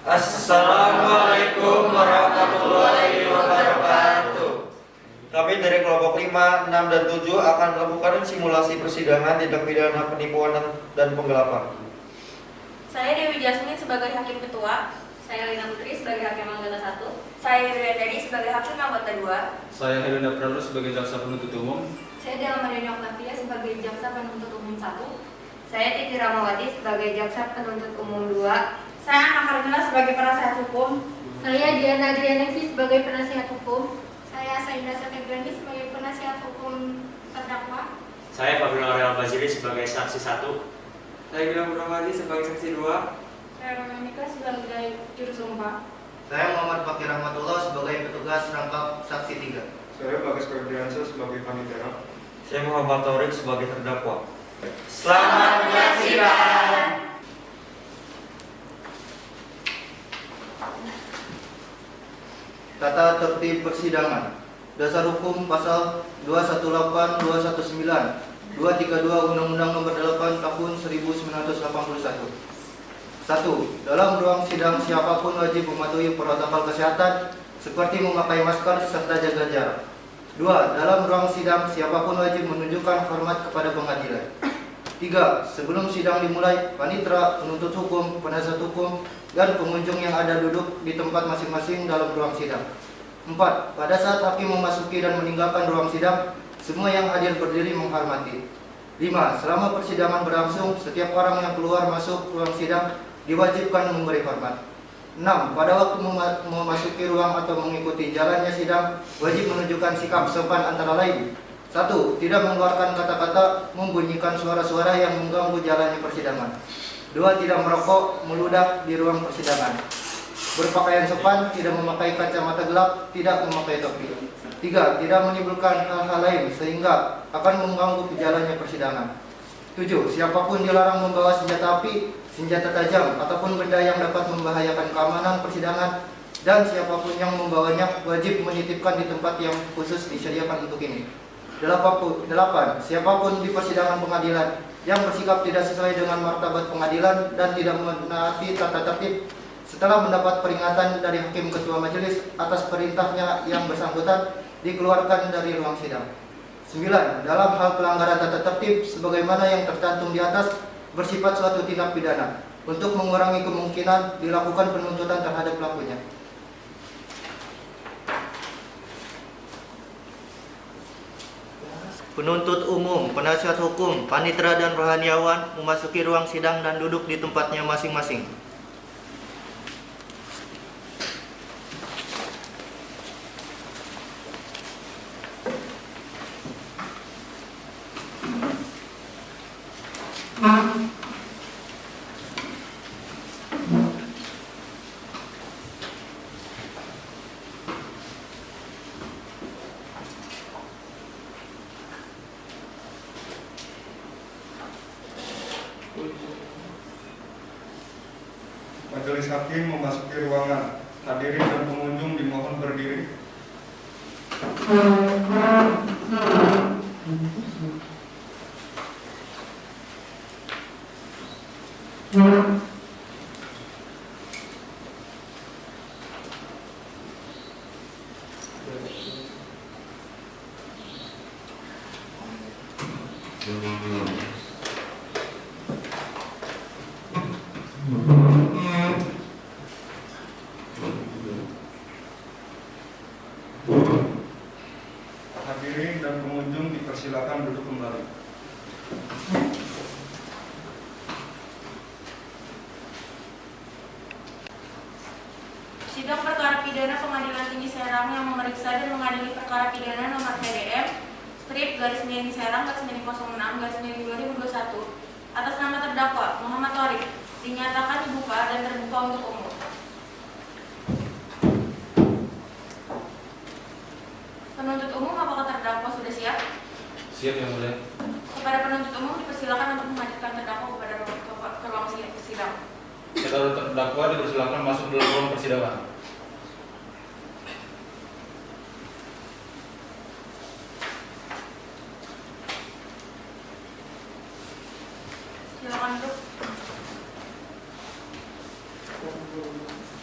Assalamualaikum warahmatullahi wabarakatuh. Kami dari kelompok 5, 6, dan 7 akan melakukan simulasi persidangan tindak pidana penipuan dan penggelapan. Saya Dewi Jasmine sebagai Hakim Ketua. Saya Lina Putri sebagai Hakim Anggota 1. Saya Yudhya Dedi sebagai Hakim Anggota 2. Saya Helena Prano sebagai Jaksa Penuntut Umum. Saya Della Mariani Oktavia sebagai Jaksa Penuntut Umum 1. Saya Titi Ramawati sebagai Jaksa Penuntut Umum 2. Saya Ana Karmila sebagai penasihat hukum. Saya Diana Adrianevi sebagai penasihat hukum. Saya Saida Sategrani sebagai penasihat hukum terdakwa. Saya Fabiola Aurel Basiri sebagai saksi 1. Saya Gilang Muramadi sebagai saksi 2. Saya Romanika sebagai juru sumpah. Saya Muhammad Fakir Rahmatullah sebagai petugas rangkap saksi 3. Saya Bagas Febriansyah sebagai panitera. Saya Muhammad Taurik sebagai terdakwa. Selamat menyaksikan. Tata tertib persidangan. Dasar hukum pasal 218, 219, 232 Undang-Undang Nomor 8 Tahun 1981. 1. Dalam ruang sidang siapapun wajib mematuhi protokol kesehatan seperti memakai masker serta jaga jarak. 2. Dalam ruang sidang siapapun wajib menunjukkan hormat kepada pengadilan. 3. Sebelum sidang dimulai, panitera, penuntut hukum, penasihat hukum, dan pengunjung yang ada duduk di tempat masing-masing dalam ruang sidang. 4. Pada saat hakim memasuki dan meninggalkan ruang sidang, semua yang hadir berdiri menghormati. 5. Selama persidangan berlangsung, setiap orang yang keluar masuk ruang sidang diwajibkan memberi hormat. 6. Pada waktu memasuki ruang atau mengikuti jalannya sidang, wajib menunjukkan sikap sopan antara lain. 1. Tidak mengeluarkan kata-kata, membunyikan suara-suara yang mengganggu jalannya persidangan. 2. Tidak merokok, meludah di ruang persidangan. Berpakaian sopan, tidak memakai kacamata gelap, tidak memakai topi. 3. Tidak menimbulkan hal-hal lain sehingga akan mengganggu jalannya persidangan. 7. Siapapun dilarang membawa senjata api, senjata tajam, ataupun benda yang dapat membahayakan keamanan persidangan, dan siapapun yang membawanya wajib menitipkan di tempat yang khusus disediakan untuk ini. 8. Siapapun di persidangan pengadilan yang bersikap tidak sesuai dengan martabat pengadilan dan tidak menaati tata tertib setelah mendapat peringatan dari hakim ketua majelis atas perintahnya yang bersangkutan dikeluarkan dari ruang sidang. 9. Dalam hal pelanggaran tata tertib sebagaimana yang tercantum di atas bersifat suatu tindak pidana untuk mengurangi kemungkinan dilakukan penuntutan terhadap pelakunya. Penuntut umum, penasihat hukum, panitera dan rohaniawan memasuki ruang sidang dan duduk di tempatnya masing-masing. Majelis hakim memasuki ruangan. Hadirin dan pengunjung dimohon berdiri. Hadirin dan pengunjung dipersilakan duduk kembali. Sidang perkara pidana Pengadilan Tinggi Serang yang memeriksa dan mengadili perkara pidana nomor PDM /Serang/06/2021 atas nama terdakwa Muhammad Taurik dinyatakan dibuka dan terbuka untuk umum. Penuntut umum, apakah terdakwa sudah siap? Siap, Yang Mulia. Kepada penuntut umum dipersilakan untuk menghadirkan terdakwa ke ruang sidang. Saudara terdakwa dipersilakan masuk dalam ruang persidangan. Silakan duduk.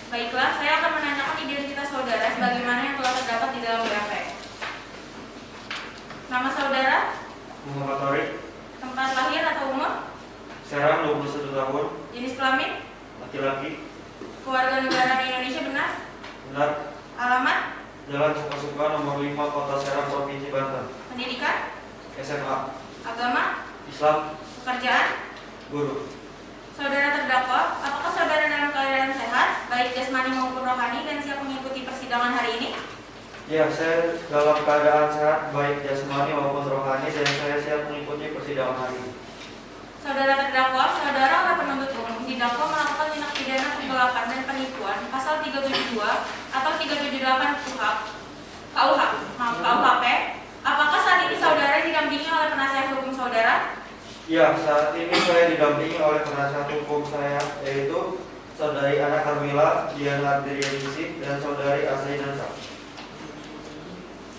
Baiklah, saya akan menanyakan identitas saudara sebagaimana yang telah terdapat di dalam BAP. Nama saudara, Muhammad Torik, tempat lahir atau umur, Serang 21 tahun, jenis kelamin, laki-laki, keluarga negara Indonesia benar, benar, alamat, Jalan Suka-Suka nomor 5 Kota Serang, Provinsi Banten, pendidikan, SMA, agama, Islam, pekerjaan. guru. Saudara terdakwa, apakah saudara dalam keadaan sehat, baik jasmani maupun rohani, dan siap mengikuti persidangan hari ini? Ya, saya dalam keadaan sehat baik jasmani maupun rohani dan saya siap mengikuti persidangan hari ini. Saudara terdakwa, saudara oleh penuntut umum didakwa melakukan tindak pidana penggelapan dan penipuan pasal 372 atau 378 KUHP. Apakah saat ini saudara didampingi oleh penasihat hukum saudara? Ya, saat ini saya didampingi oleh penasihat hukum saya, yaitu Saudari Ana Carmila Diana Adrianisik dan Saudari Asai Dansa.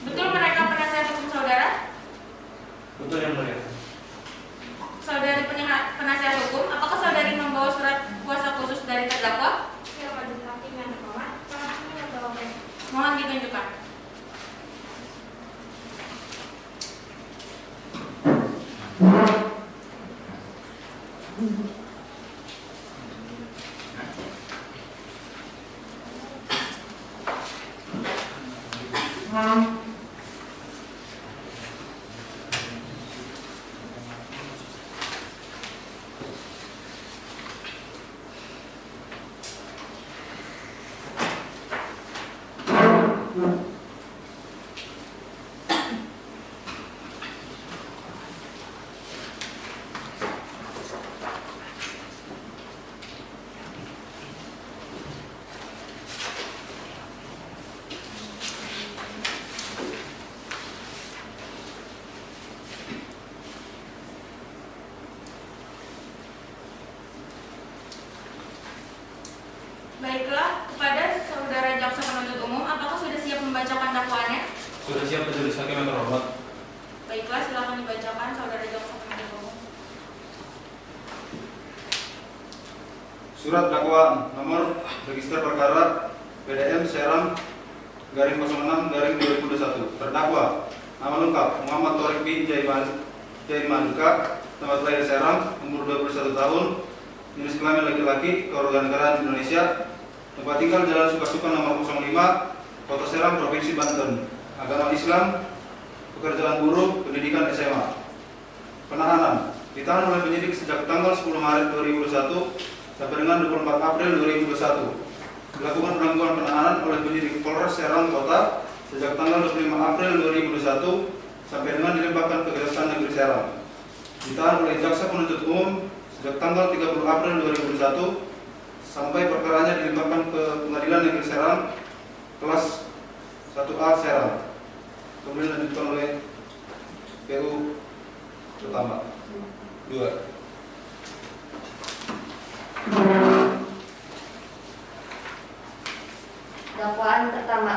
Betul mereka penasihat hukum saudara? Betul yang mulia. Saudari penasihat hukum, apakah saudari membawa surat kuasa khusus dari terdakwa? Ya, Majelis Hakim yang terhormat, kami membawa Mohon ditunjukkan. Baiklah, kepada saudara jaksa penuntut umum, apakah sudah siap membacakan dakwaannya? Sudah siap majelis hakim yang terhormat. Baiklah, silakan dibacakan saudara jaksa penuntut umum. Surat dakwaan nomor register perkara PDM Serang garing 06 garing 2021. Terdakwa nama lengkap Muhammad Torik bin Jaimanuka, tempat lahir Serang, umur 21 tahun, jenis kelamin laki-laki, kewarganegaraan Indonesia, tempat tinggal Jalan Suka-Suka nomor 05 Kota Serang, Provinsi Banten, agama Islam, pekerjaan buruh, pendidikan SMA. Penahanan ditahan oleh penyidik sejak tanggal 10 Maret 2021 sampai dengan 24 April 2021. Dilakukan penangguhan penahanan oleh penyidik Polres Serang Kota sejak tanggal 25 April 2021 sampai dengan dilimpahkan ke Kejaksaan Negeri Serang. Ditahan oleh jaksa penuntut umum sejak tanggal 30 April 2021 sampai perkaranya dilimpahkan ke Pengadilan Negeri Serang kelas 1A Serang. Kemudian dilanjutkan oleh PU pertama 2. Dakwaan pertama,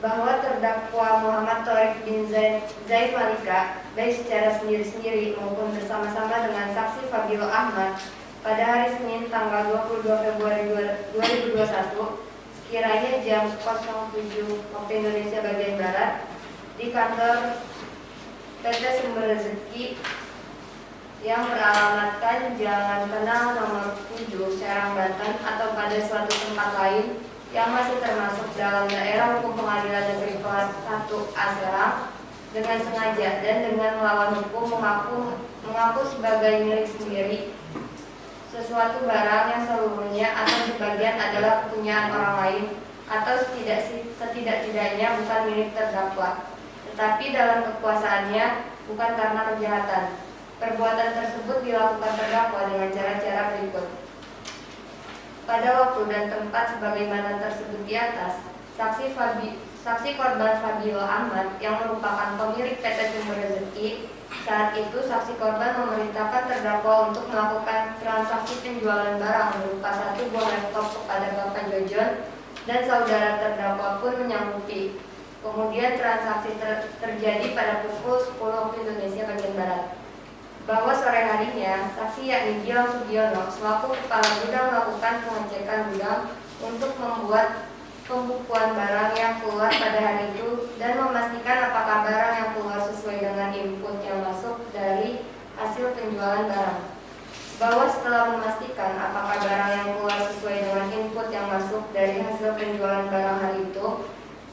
bahwa terdakwa Muhammad Torik bin Zaid Malika baik secara sendiri-sendiri maupun bersama-sama dengan saksi Fabio Ahmad pada hari Senin tanggal 22 Februari 2021 sekiranya jam 07 waktu Indonesia bagian Barat di kantor PT Sumber Rezeki yang beralamatkan Jalan Kenal nomor 7 Serang Banten atau pada suatu tempat lain yang masih termasuk dalam daerah hukum pengadilan negeri kelas 1A Serang dengan sengaja dan dengan melawan hukum mengaku sebagai milik sendiri sesuatu barang yang seluruhnya atau sebagian adalah kepunyaan orang lain atau setidak-tidaknya bukan milik terdakwa, tetapi dalam kekuasaannya bukan karena kejahatan. Perbuatan tersebut dilakukan terdakwa dengan cara-cara berikut. Pada waktu dan tempat sebagaimana tersebut di atas, saksi korban Fabio Ahmad yang merupakan pemilik PT Sumber Rezeki, saat itu saksi korban memerintahkan terdakwa untuk melakukan transaksi penjualan barang berupa 1 buah laptop kepada Bapak Jojon dan saudara terdakwa pun menyanggupi. Kemudian transaksi terjadi pada pukul 10 waktu Indonesia bagian Barat. Bahwa sore harinya, saksi yakni Gilang Sugiono selaku kepala gudang melakukan pengecekan gudang untuk membuat pembukuan barang yang keluar pada hari itu dan memastikan apakah barang yang keluar sesuai dengan input yang masuk dari hasil penjualan barang. Bahwa setelah memastikan apakah barang yang keluar sesuai dengan input yang masuk dari hasil penjualan barang hari itu,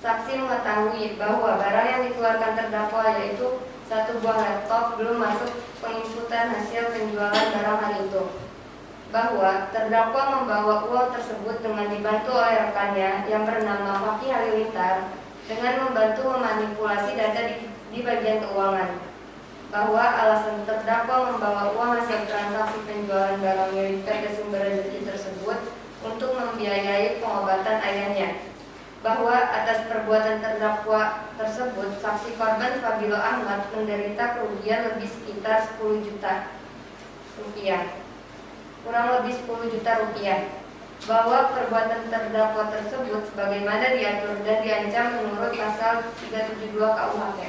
saksi mengetahui bahwa barang yang dikeluarkan terdakwa yaitu 1 buah laptop belum masuk penginputan hasil penjualan barang hari itu. Bahwa terdakwa membawa uang tersebut dengan dibantu oleh rekannya yang bernama Fakih Halilintar dengan membantu memanipulasi data di bagian keuangan. Bahwa alasan terdakwa membawa uang hasil transaksi penjualan barang milik PT Sumber Rezeki tersebut untuk membiayai pengobatan ayahnya. Bahwa atas perbuatan terdakwa tersebut, saksi korban Fabilo Ahmad menderita kerugian lebih sekitar 10 juta rupiah. Kurang lebih 10 juta rupiah. Bahwa perbuatan terdakwa tersebut sebagaimana diatur dan diancam menurut pasal 372 KUHP.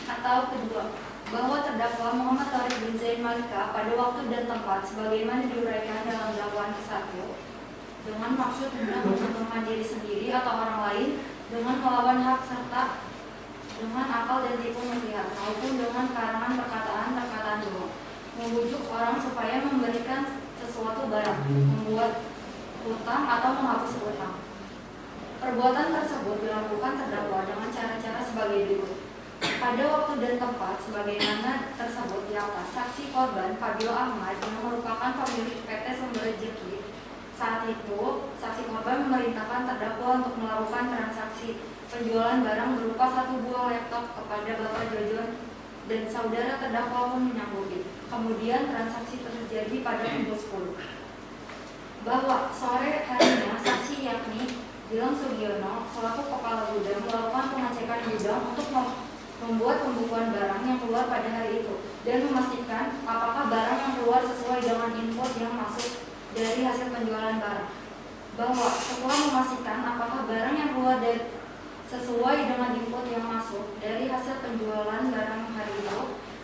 Atau kedua, bahwa terdakwa Muhammad Tariq bin Zaid Malika pada waktu dan tempat sebagaimana diuraikan dalam dakwaan ke-1 dengan maksud hendak menguntungkan diri sendiri atau orang lain dengan melawan hak serta dengan akal dan tipu muslihat maupun dengan karangan perkataan bohong, membujuk orang supaya memberikan sesuatu barang, membuat utang atau menghapus utang. Perbuatan tersebut dilakukan terdakwa dengan cara-cara sebagai berikut. Pada waktu dan tempat sebagaimana tersebut di atas, saksi korban Fabilo Ahmad yang merupakan pemilik PT Sumber Rezeki. Saat itu, saksi korban memerintahkan terdakwa untuk melakukan transaksi penjualan barang berupa 1 buah laptop kepada Bapak Jojon dan saudara terdakwa pun menyanggupi. Kemudian transaksi terjadi pada pukul 10. Bahwa sore harinya saksi yakni Gilang Sugiono selaku kepala gudang melakukan pengecekan gudang untuk membuat pembukuan barang yang keluar pada hari itu dan memastikan apakah barang yang keluar sesuai dengan input yang masuk dari hasil penjualan barang. Bahwa setelah memastikan apakah barang yang keluar sesuai dengan input yang masuk dari hasil penjualan barang hari itu,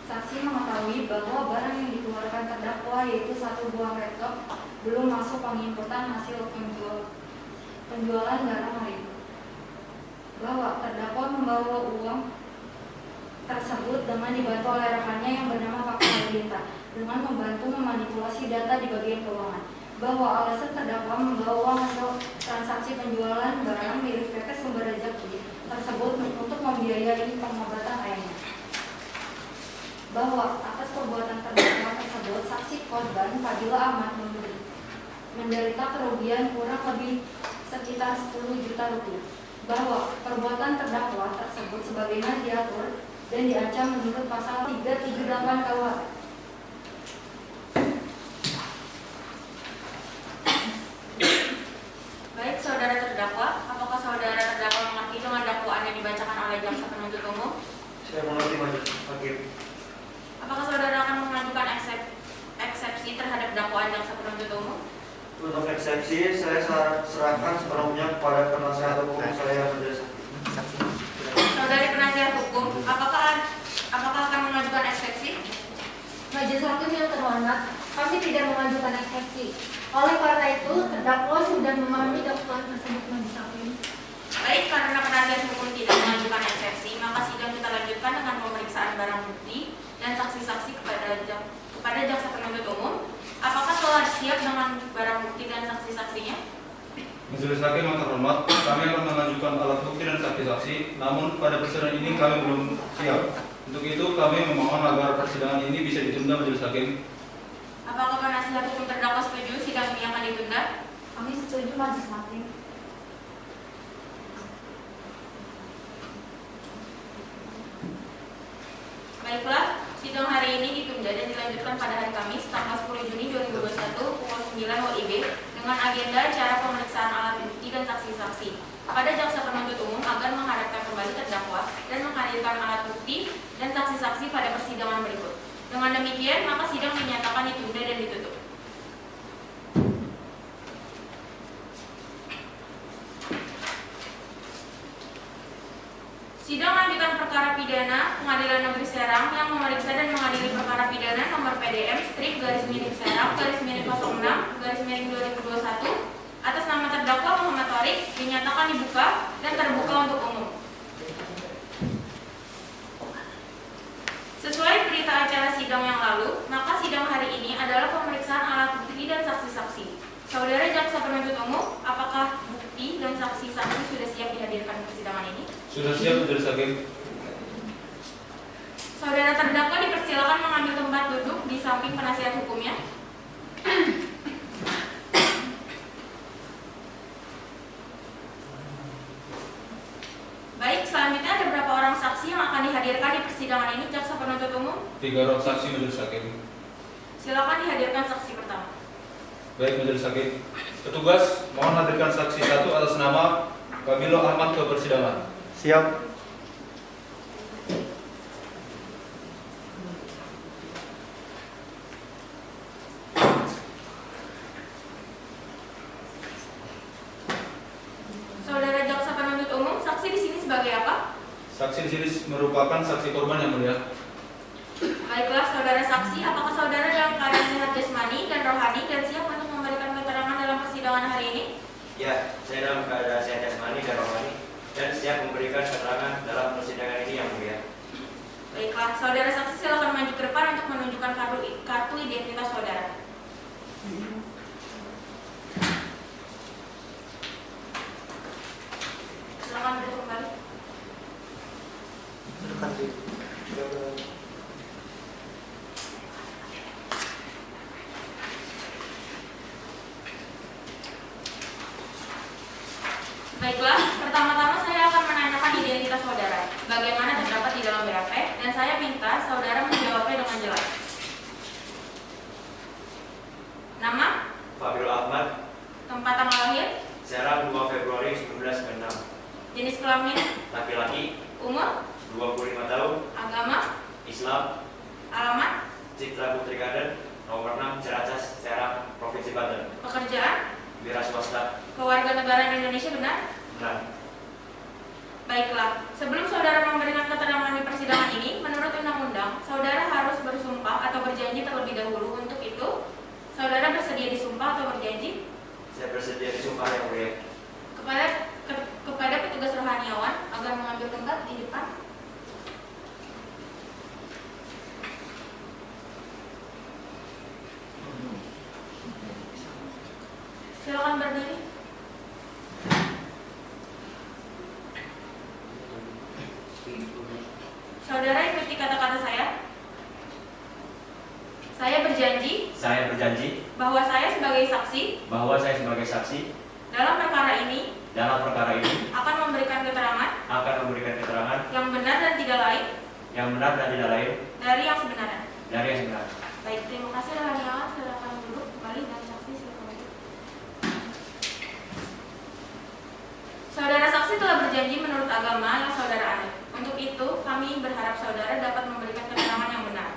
saksi mengetahui bahwa barang yang dikeluarkan terdakwa yaitu 1 buah laptop belum masuk penginputan hasil penjualan barang hari itu. Bahwa terdakwa membawa uang tersebut dengan dibantu oleh rekannya yang bernama Fakih Halilintar dengan membantu memanipulasi data di bagian keuangan. Bahwa alasan terdakwa membawa uang hasil transaksi penjualan barang milik PT Sumber Rezeki tersebut untuk membiayai pengobatan ayahnya. Bahwa atas perbuatan terdakwa tersebut, saksi korban Fabilo Ahmad menderita kerugian kurang lebih sekitar 10 juta rupiah. Bahwa perbuatan terdakwa tersebut sebagaimana diatur dan diancam menurut pasal 378 KUHP. Baik, saudara terdakwa, apakah saudara terdakwa mengerti dengan dakwaan yang dibacakan oleh jaksa penuntut umum? Saya mengerti Majelis Hakim. Apakah saudara akan mengajukan eksepsi terhadap dakwaan jaksa penuntut umum? Untuk eksepsi, saya serahkan sepenuhnya kepada penasihat hukum saya Majelis Hakim. Saudari penasihat hukum, apakah akan mengajukan eksepsi? Majelis Hakim yang terhormat, kami tidak mengajukan eksepsi. Oleh karena itu, terdakwa sudah memahami dakwaan tersebut. Majelis Hakim. Baik, karena penasihat hukum tidak mengajukan eksepsi, maka sidang kita lanjutkan dengan pemeriksaan barang bukti dan saksi-saksi kepada jaksa penuntut umum. Apakah telah siap dengan barang bukti dan saksi-saksinya? Majelis Hakim yang terhormat, kami akan mengajukan alat bukti dan saksi-saksi, namun pada persidangan ini kami belum siap. Untuk itu kami memohon agar persidangan ini bisa ditunda, Majelis Hakim. Apakah penasihat hukum terdakwa setuju sidang ini akan ditunda? Kami setuju, Majelis Hakim. Baiklah, sidang hari ini ditunda dan dilanjutkan pada hari Kamis, tanggal 10 Juni 2021 pukul 9 WIB dengan agenda cara pemeriksaan alat bukti dan saksi-saksi pada jaksa penuntut umum agar menghadapkan kembali terdakwa dan menghadirkan alat bukti dan saksi-saksi pada persidangan berikut. Dengan demikian, maka sidang dinyatakan ditunda dan ditutup. Sidang lanjutan perkara pidana Pengadilan Negeri Serang yang memeriksa dan mengadili perkara pidana nomor PDM /Serang /06 Sudah siap majelis hakim. Saudara terdakwa dipersilakan mengambil tempat duduk di samping penasihat hukumnya. Baik, selanjutnya ada berapa orang saksi yang akan dihadirkan di persidangan ini, jaksa penuntut umum? 3 orang saksi majelis hakim. Silakan dihadirkan saksi pertama. Baik majelis hakim. Petugas, mohon hadirkan saksi 1 atas nama Fabilo Ahmad ke persidangan. Siap. Saudara jaksa penuntut umum, saksi di sini sebagai apa? Saksi di sini merupakan saksi korban yang mulia. Baiklah, saudara saksi, apakah saudara dalam keadaan sehat jasmani dan rohani dan siap untuk memberikan keterangan dalam persidangan hari ini? Ya, saya dalam keadaan sehat jasmani dan rohani dan siap memberikan keterangan dalam persidangan ini yang mulia. Baiklah, saudara saksi silakan maju ke depan untuk menunjukkan kartu identitas saudara. Silakan duduk kembali. Baiklah, pertama-tama saya akan menanyakan identitas saudara, bagaimana terdapat di dalam BAP, dan saya minta saudara menjawabnya dengan jelas. Nama, Fabilo Ahmad, tempat tanggal lahir, Serang 2 Februari 1996, jenis kelamin, laki-laki, umur, 25 tahun, agama, Islam, alamat, Citra Putri Garden, nomor 6, Ciracas, Serang, Provinsi Banten, pekerjaan, wira swasta. kewarganegaraan Indonesia benar? Benar. Baiklah, sebelum saudara memberikan keterangan di persidangan ini, menurut undang-undang, saudara harus bersumpah atau berjanji terlebih dahulu. Untuk itu, saudara bersedia disumpah atau berjanji? Saya bersedia disumpah yang mulia. Kepada petugas rohaniawan agar mengambil tempat di depan. Silakan berdiri. Saudara ikuti kata-kata saya. Saya berjanji Saya berjanji bahwa saya sebagai saksi dalam perkara ini akan memberikan keterangan yang benar dan tidak lain dari yang sebenarnya. Baik, terima kasih rohaniawan. Silakan duduk kembali dan saksi silakan duduk. Saudara saksi telah berjanji menurut agama yang saudara anut. Untuk itu, kami berharap saudara dapat memberikan keterangan yang benar.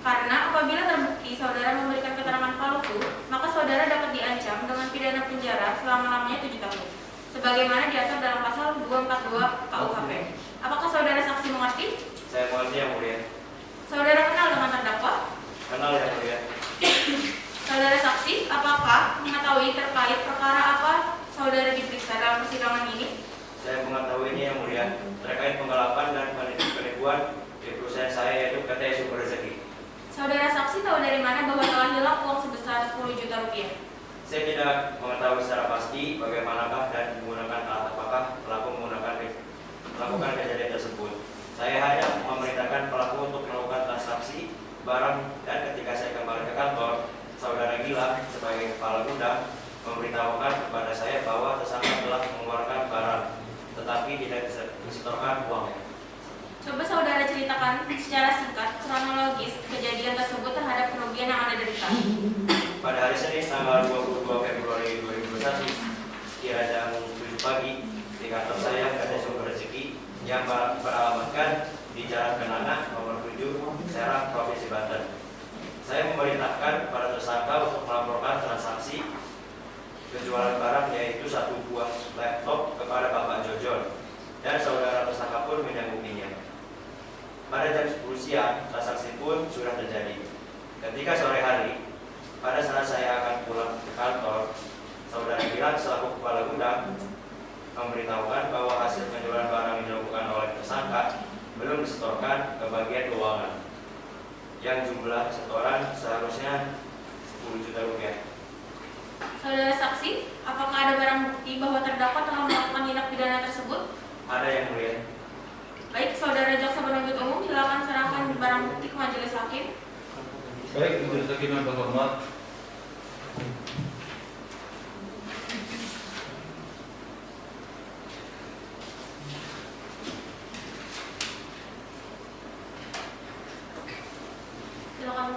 Karena apabila terbukti saudara memberikan keterangan palsu, maka saudara dapat diancam dengan pidana penjara selama-lamanya 7 tahun. Sebagaimana diatur dalam pasal 242 KUHP. Apakah saudara saksi mengerti? Saya mengerti yang mulia. Saudara kenal dengan terdakwa? Kenal yang mulia. Saudara saksi, apakah mengetahui terkait perkara apa saudara diperiksa dalam persidangan ini? Saya mengetahuinya yang mulia terkait penggelapan dan penipuan di perusahaan saya yaitu PT Sumber Rezeki. Saudara saksi tahu dari mana bahwa telah hilang uang sebesar 10 juta rupiah? Saya tidak mengetahui secara pasti bagaimanakah dan menggunakan alat apakah pelaku melakukan kejadian tersebut. Saya hanya memerintahkan pelaku untuk melakukan transaksi barang dan ketika saya kembali ke kantor, saudara Gilang sebagai kepala gudang memberitahukan kepada saya bahwa tersangka telah mengeluarkan barang, tetapi tidak disetorkan uangnya. Coba saudara ceritakan secara singkat kronologis kejadian tersebut terhadap kerugian yang Anda derita. Pada hari Senin tanggal 22 Februari 2021, sekira jam 7 pagi, di kantor saya PT Sumber Rezeki yang beralamatkan di Jalan Kenanga nomor 7, Serang, Provinsi Banten. Saya memerintahkan para tersangka untuk melaporkan transaksi penjualan barang yaitu 1 buah laptop kepada Bapak Jojon dan saudara tersangka pun menyanggupinya. Pada jam 10 siang, transaksi pun sudah terjadi. Ketika sore hari, pada saat saya akan pulang ke kantor, saudara Gilang selaku kepala gudang memberitahukan bahwa hasil penjualan barang yang dilakukan oleh tersangka belum disetorkan ke bagian keuangan, yang jumlah setoran seharusnya 10 juta rupiah. Saudara saksi, apakah ada barang bukti bahwa terdakwa telah melakukan tindak pidana tersebut? Ada yang mulia. Baik, saudara jaksa penuntut umum, silakan serahkan barang bukti ke majelis hakim. Baik, majelis hakim yang terhormat. Silakan.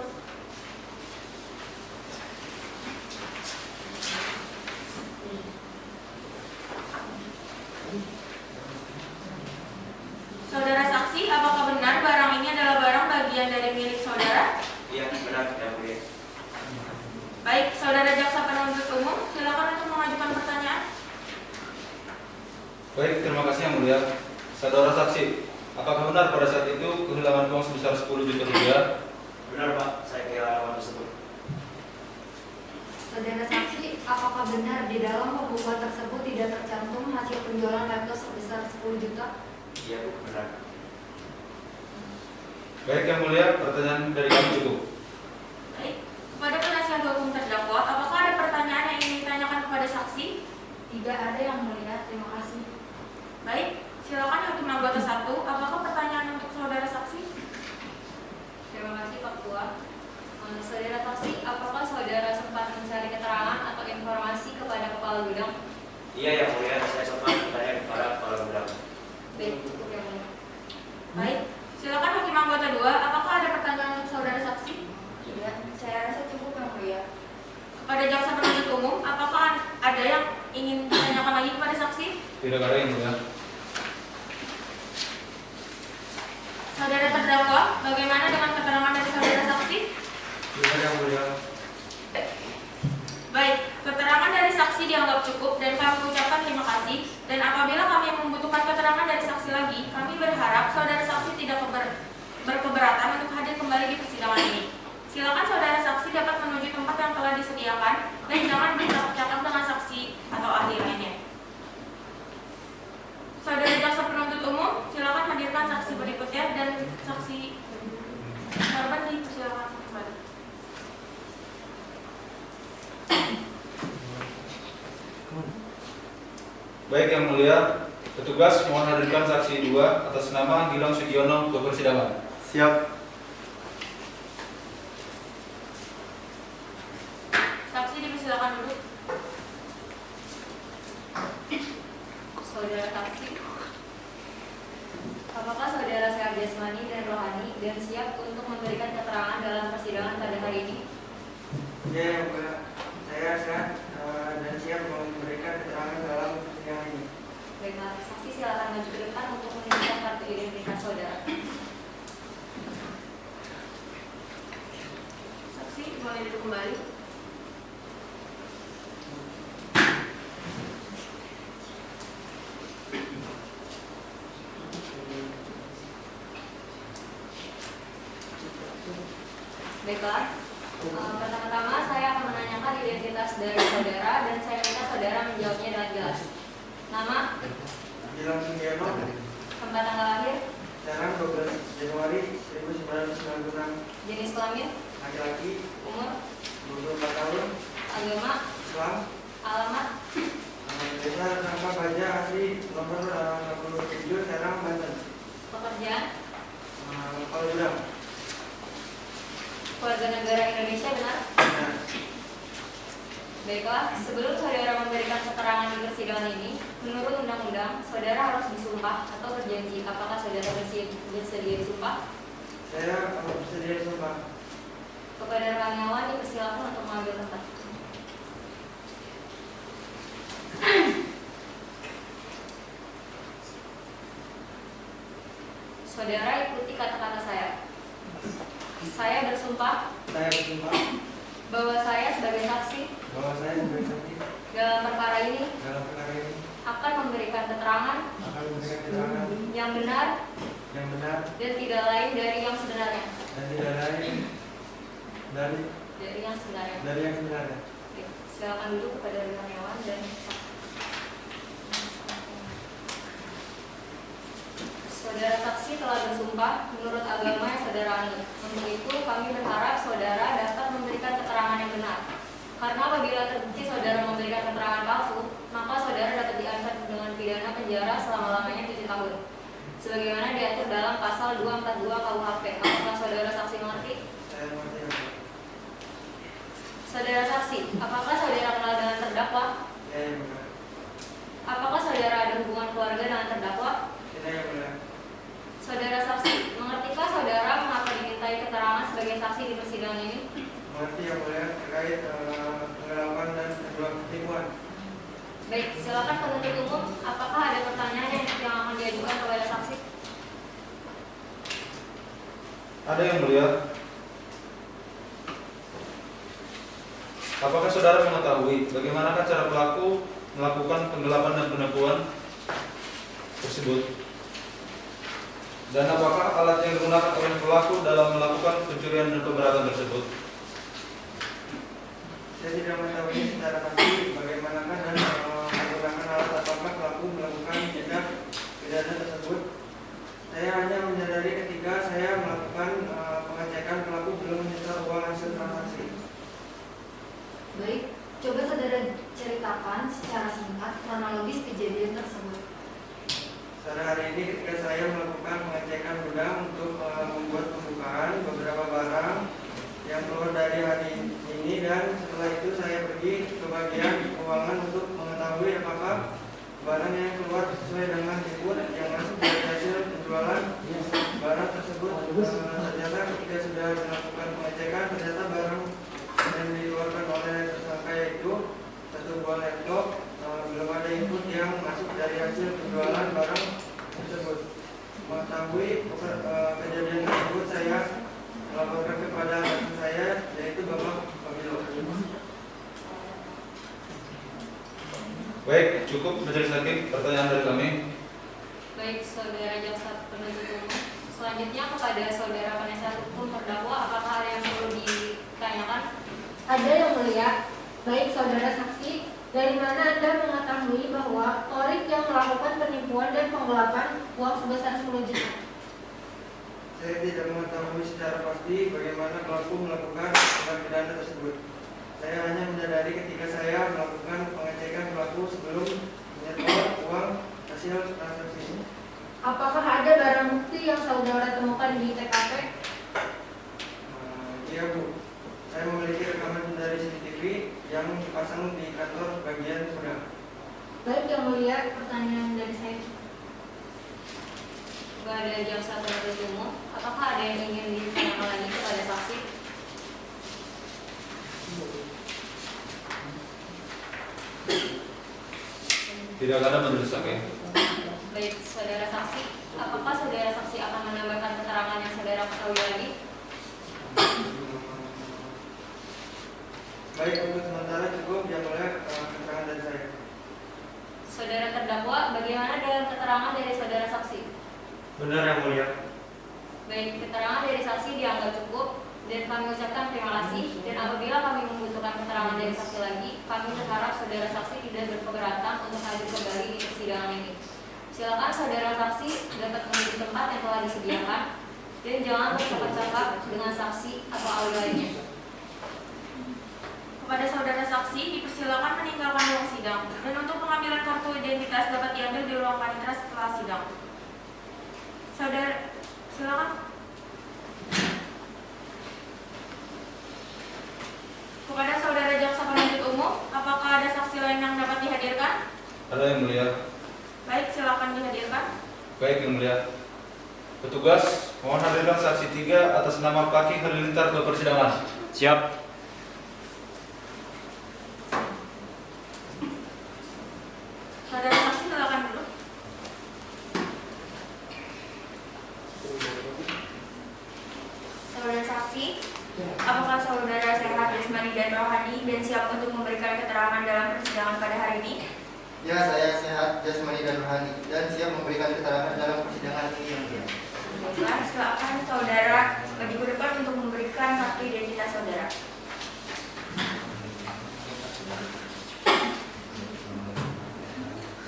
Saudara saksi, apakah benar barang ini adalah barang bagian dari milik saudara? Iya, benar yang mulia. Baik, saudara jaksa penuntut umum, silakan untuk mengajukan pertanyaan. Baik, terima kasih yang mulia. Saudara saksi, apakah benar pada saat itu kehilangan uang sebesar 10 juta rupiah? Benar Pak, saya kehilangan uang tersebut. Saudara saksi, apakah benar di dalam pembukuan tersebut tidak tercantum hasil penjualan laptop sebesar 10 juta? Iya Bu, benar. Baik yang mulia, pertanyaan dari kami cukup. Baik, kepada penasihat hukum terdakwa, apakah ada pertanyaan yang ingin ditanyakan kepada saksi? Tidak ada yang mulia, terima kasih. Baik, silakan hakim anggota 1, apakah pertanyaan untuk saudara saksi? Terima kasih Pak Ketua. Saudara saksi, apakah saudara sempat mencari keterangan atau informasi kepada kepala gudang? Iya yang mulia, saya sempat bertanya kepada kepala gudang. Baik, cukup yang mulia. Baik, silakan hakim anggota 2, apakah ada pertanyaan untuk saudara saksi? Tidak, saya rasa cukup yang mulia. Kepada jaksa penuntut umum, apakah ada yang ingin ditanyakan lagi kepada saksi? Tidak ada yang mulia. Saudara terdakwa, bagaimana dengan keterangan dari saudara saksi? Benar yang mulia. Baik, keterangan dari saksi dianggap cukup dan kami ucapkan terima kasih. Dan apabila kami membutuhkan keterangan dari saksi lagi, kami berharap saudara saksi tidak berkeberatan untuk hadir kembali di persidangan ini. Silakan saudara saksi dapat menuju tempat yang telah disediakan dan jangan bercakap-cakap dengan saksi atau ahli lainnya. Saudara jaksa penuntut umum, silakan hadirkan saksi berikutnya dan saksi korban dipersilakan kembali. Baik yang mulia, petugas mohon hadirkan saksi 2 atas nama Gilang Sugiono ke persidangan. Siap. Saksi dipersilakan duduk. Saudara saksi, apakah saudara sehat jasmani dan rohani dan siap untuk memberikan keterangan dalam persidangan pada hari ini? Iya yang mulia. Saya sehat dan siap memberikan keterangan dalam persidangan ini. Baiklah, saksi silakan maju ke depan untuk menunjukkan kartu identitas saudara. Saksi boleh duduk kembali. Baiklah, pertama-tama saya akan menanyakan identitas dari saudara dan saya minta saudara menjawabnya dengan jelas. Nama, Gilang Sugiono, tempat tanggal lahir, Serang 12 Januari 1996, jenis kelamin, laki-laki, umur, 24 tahun, agama, Islam, alamat, desa Rangka Baja, asli nomor 67, Serang, Banten, pekerjaan, Kepala Gudang. keluarga negara Indonesia benar? Nah, Baiklah, sebelum saudara memberikan keterangan di persidangan ini, menurut undang-undang, saudara harus disumpah atau berjanji. Apakah saudara bersedia disumpah? saya bersedia sumpah. Kepada rekan dipersilakan untuk mengambil tempat. Saudara ikuti kata-kata saya. Saya bersumpah Saya bersumpah bahwa saya sebagai saksi bahwa saya sebagai saksi dalam perkara ini dalam perkara ini akan memberikan keterangan akan memberikan keterangan yang benar yang benar dan tidak lain dari yang sebenarnya. dan tidak lain dari Dari yang sebenarnya. yang sebenarnya. Oke, silakan duduk kepada rekan dan saudara saksi telah bersumpah menurut agama yang saudara anut. Untuk itu kami berharap saudara dapat memberikan keterangan yang benar. Karena apabila terbukti saudara memberikan keterangan palsu, maka saudara dapat diancam dengan pidana penjara selama-lamanya 7 tahun, sebagaimana diatur dalam pasal 242 KUHP. Apakah saudara saksi mengerti? Saya mengerti, yang mulia. Saudara saksi, apakah saudara kenal dengan terdakwa? Ya, yang mulia. Apakah saudara ada hubungan keluarga dengan terdakwa? Tidak, yang mulia. Saudara saksi, mengertikah saudara mengapa dimintai keterangan sebagai saksi di persidangan ini? Mengerti, yang mulia, terkait penggelapan dan kedua penipuan. Baik, silakan penuntut umum. Apakah ada pertanyaan yang akan diajukan kepada saksi? Ada yang mulia. Apakah saudara mengetahui bagaimanakah cara pelaku melakukan penggelapan dan penipuan tersebut? Dan apakah alat yang digunakan oleh pelaku dalam melakukan pencurian dan pemberatan tersebut? Saya tidak mengetahui secara pasti bagaimanakah dan menggunakan alat apakah pelaku melakukan tindak pidana tersebut. Saya hanya menyadari ketika saya melakukan pengecekan pelaku belum menyetor uang hasil transaksi. Baik, coba saudara ceritakan secara singkat kronologis kejadian tersebut. Pada hari ini ketika saya melakukan pengecekan gudang untuk membuat pembukaan beberapa barang yang keluar dari hari ini, dan setelah itu saya pergi ke bagian keuangan untuk mengetahui apakah barang yang keluar sesuai dengan input yang masuk dari hasil penjualan barang tersebut. Ternyata ketika sudah melakukan pengecekan, ternyata barang yang dikeluarkan oleh tersangka yaitu satu buah laptop, belum ada input yang masuk dari hasil penjualan barang tersebut. Mengetahui kejadian tersebut, saya melaporkan kepada rekan saya yaitu Bapak Pabilo. Baik, cukup majelis hakim pertanyaan dari kami. Baik, saudara jaksa penuntut umum. Selanjutnya kepada saudara penasihat hukum terdakwa, apakah ada yang perlu ditanyakan? Ada, yang mulia. Baik saudara saksi, dari mana Anda mengetahui bahwa Torik yang melakukan penipuan dan penggelapan uang sebesar 10 juta? Saya tidak mengetahui secara pasti bagaimana pelaku melakukan tindak pidana tersebut. Saya hanya menyadari ketika saya melakukan pengecekan pelaku sebelum menyetor uang hasil transaksi. Apakah ada barang bukti yang saudara temukan di TKP? Iya, Bu. Saya memiliki rekaman dari CCTV yang dipasang di kantor bagian gudang. Baik, yang mulia, pertanyaan dari saya. Kepada jaksa penuntut umum, apakah ada yang ingin ditanyakan lagi kepada saksi? Tidak ada majelis hakim. Baik, saudara saksi, apakah saudara saksi akan menambahkan keterangan yang saudara ketahui lagi? Baik, untuk sementara cukup, yang mulia, keterangan dari saya. Saudara terdakwa, bagaimana dengan keterangan dari saudara saksi? Benar, yang mulia. Baik, keterangan dari saksi dianggap cukup dan kami ucapkan terima kasih. Dan apabila kami membutuhkan keterangan dari saksi lagi, kami berharap saudara saksi tidak berkeberatan untuk hadir kembali di persidangan ini. Silakan saudara saksi dapat menunggu tempat yang telah disediakan dan jangan bercakap-cakap dengan saksi atau ahli lainnya. Kepada saudara saksi, dipersilakan meninggalkan ruang sidang dan untuk pengambilan kartu identitas dapat diambil di ruang panitera setelah sidang. Saudara, silakan. Kepada saudara jaksa penuntut umum, apakah ada saksi lain yang dapat dihadirkan? Ada, yang mulia. Baik, silakan dihadirkan. Baik, yang mulia. Petugas, mohon hadirkan saksi 3 atas nama Paki Halilintar ke persidangan. Siap. Saudara saksi, silakan dulu. Saudara saksi, apakah saudara sehat jasmani dan rohani dan siap untuk memberikan keterangan dalam persidangan pada hari ini? Ya, saya sehat jasmani dan rohani dan siap memberikan keterangan dalam persidangan ini, yang mulia. Baiklah, silakan saudara maju ke depan untuk memberikan kartu identitas saudara.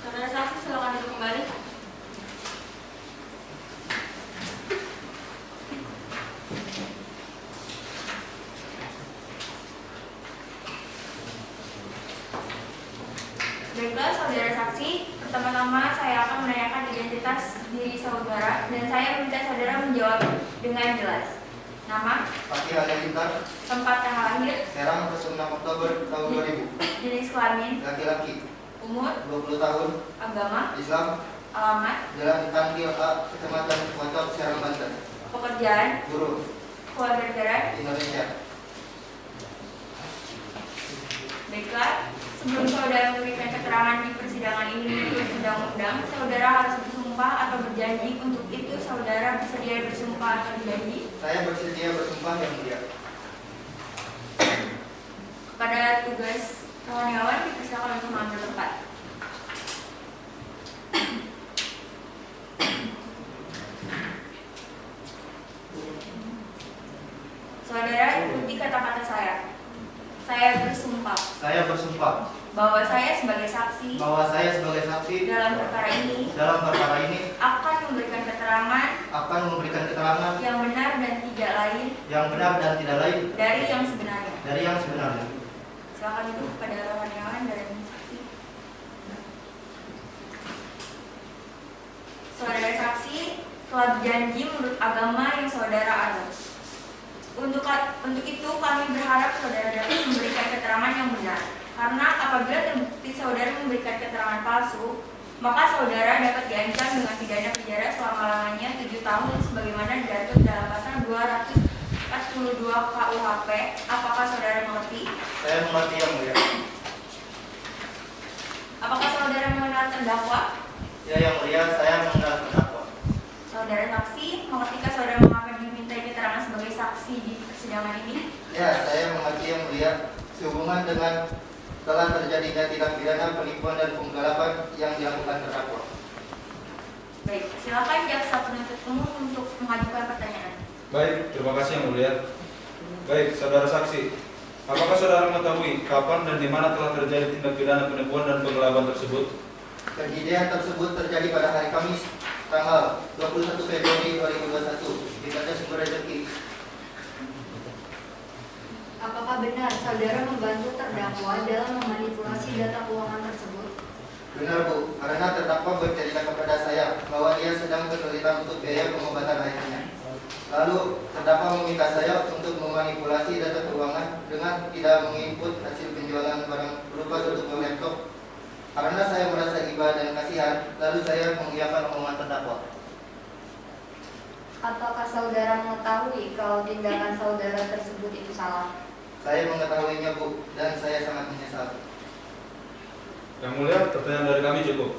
Saudara saksi, silakan duduk kembali. Baiklah saudara saksi, pertama-tama saya akan menanyakan identitas diri saudara dan saya meminta saudara menjawab dengan jelas. Nama, Fakih Halilintar, tempat tanggal lahir, Serang 26 Oktober tahun 2000, jenis kelamin, laki-laki, umur, 20 tahun, agama, Islam, alamat, Jalan Tangkil A, Kecamatan Pocok, Serang, Banten, pekerjaan, guru, keluarga negara. Indonesia. Baiklah, sebelum saudara memberikan keterangan di persidangan ini menurut undang-undang, saudara harus bersumpah atau berjanji. Untuk itu saudara bersedia bersumpah atau berjanji? Saya bersedia bersumpah yang mulia. Kepada tugas kawan-kawan dipersilakan untuk mengambil tempat. Saudara ikuti kata-kata saya. Saya bersumpah Saya bersumpah bahwa saya sebagai saksi bahwa saya sebagai saksi dalam perkara ini akan memberikan keterangan yang benar dan tidak lain dari yang sebenarnya. Silakan itu kepada kawan-kawan dari saksi. Saudara saksi telah berjanji menurut agama yang saudara anut. Untuk itu kami berharap saudara dapat memberikan keterangan yang benar. Karena apabila terbukti saudara memberikan keterangan palsu, maka saudara dapat diancam dengan pidana penjara selama-lamanya 7 tahun sebagaimana diatur dalam pasal 242 KUHP. Apakah saudara mengerti? Saya mengerti yang mulia. Apakah saudara mengenal terdakwa? Ya yang mulia, saya mengenal terdakwa. Saudara saksi, mengertikah saudara mengapa dimintai keterangan sebagai saksi di persidangan ini? Ya, saya mengerti yang mulia. Sehubungan dengan telah terjadinya tindak pidana penipuan dan penggelapan yang dilakukan terdakwa. Baik, silakan jaksa penuntut umum untuk mengajukan pertanyaan. Baik, terima kasih yang mulia. Baik, saudara saksi, apakah saudara mengetahui kapan dan di mana telah terjadi tindak pidana penipuan dan penggelapan tersebut? Kejadian tersebut terjadi pada hari Kamis, tanggal 21 Februari 2021 di PT Sumber Rezeki. Apakah benar saudara membantu terdakwa dalam memanipulasi data keuangan tersebut? Benar Bu, karena terdakwa bercerita kepada saya bahwa dia sedang kesulitan untuk biaya pengobatan ayahnya. Lalu terdakwa meminta saya untuk memanipulasi data keuangan dengan tidak menginput hasil penjualan barang berupa suatu buah laptop. Karena saya merasa iba dan kasihan, lalu saya mengiyakan omongan terdakwa. Ataukah saudara mengetahui kalau tindakan saudara tersebut itu salah? Saya mengetahuinya Bu, dan saya sangat menyesal. Yang mulia, pertanyaan dari kami cukup.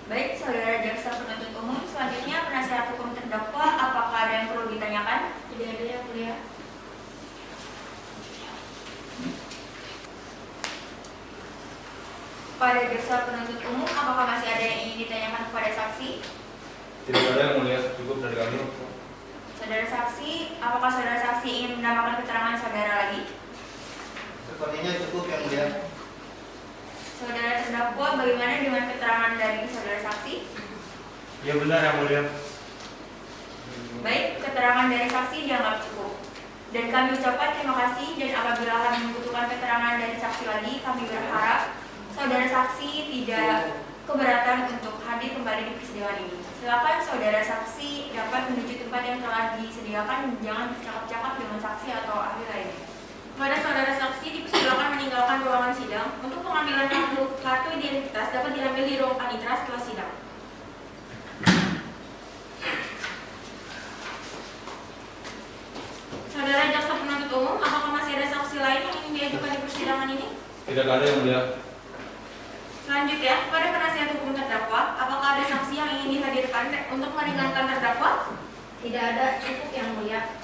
Baik, saudara jaksa penuntut umum, selanjutnya penasihat hukum terdakwa, apakah ada yang perlu ditanyakan? Tidak ada yang mulia. Pada jaksa penuntut umum, apakah masih ada yang ingin ditanyakan kepada saksi? Tidak ada yang mulia, cukup dari kami. Saudara saksi, apakah saudara saksi ingin menambahkan keterangan saudara lagi? Sepertinya cukup yang mulia. Saudara terdakwa, bagaimana dengan keterangan dari saudara saksi? Ya benar yang mulia. Baik, keterangan dari saksi dianggap cukup. Dan kami ucapkan terima kasih, dan apabila kami membutuhkan keterangan dari saksi lagi, kami berharap saudara saksi tidak keberatan untuk hadir kembali di persidangan ini. Silakan saudara saksi dapat menuju tempat yang telah disediakan, jangan bercakap-cakap dengan saksi atau ahli lainnya. Kepada saudara saksi dipersilakan meninggalkan ruangan sidang. Untuk pengambilan kartu identitas dapat diambil di ruang panitera setelah sidang. Saudara jaksa penuntut umum, apakah masih ada saksi lain yang ingin diajukan di persidangan ini? Tidak ada yang mulia. Selanjutnya, kepada penasihat hukum terdakwa, apakah ada saksi yang ingin dihadirkan untuk meringankan terdakwa? Tidak ada, cukup yang mulia.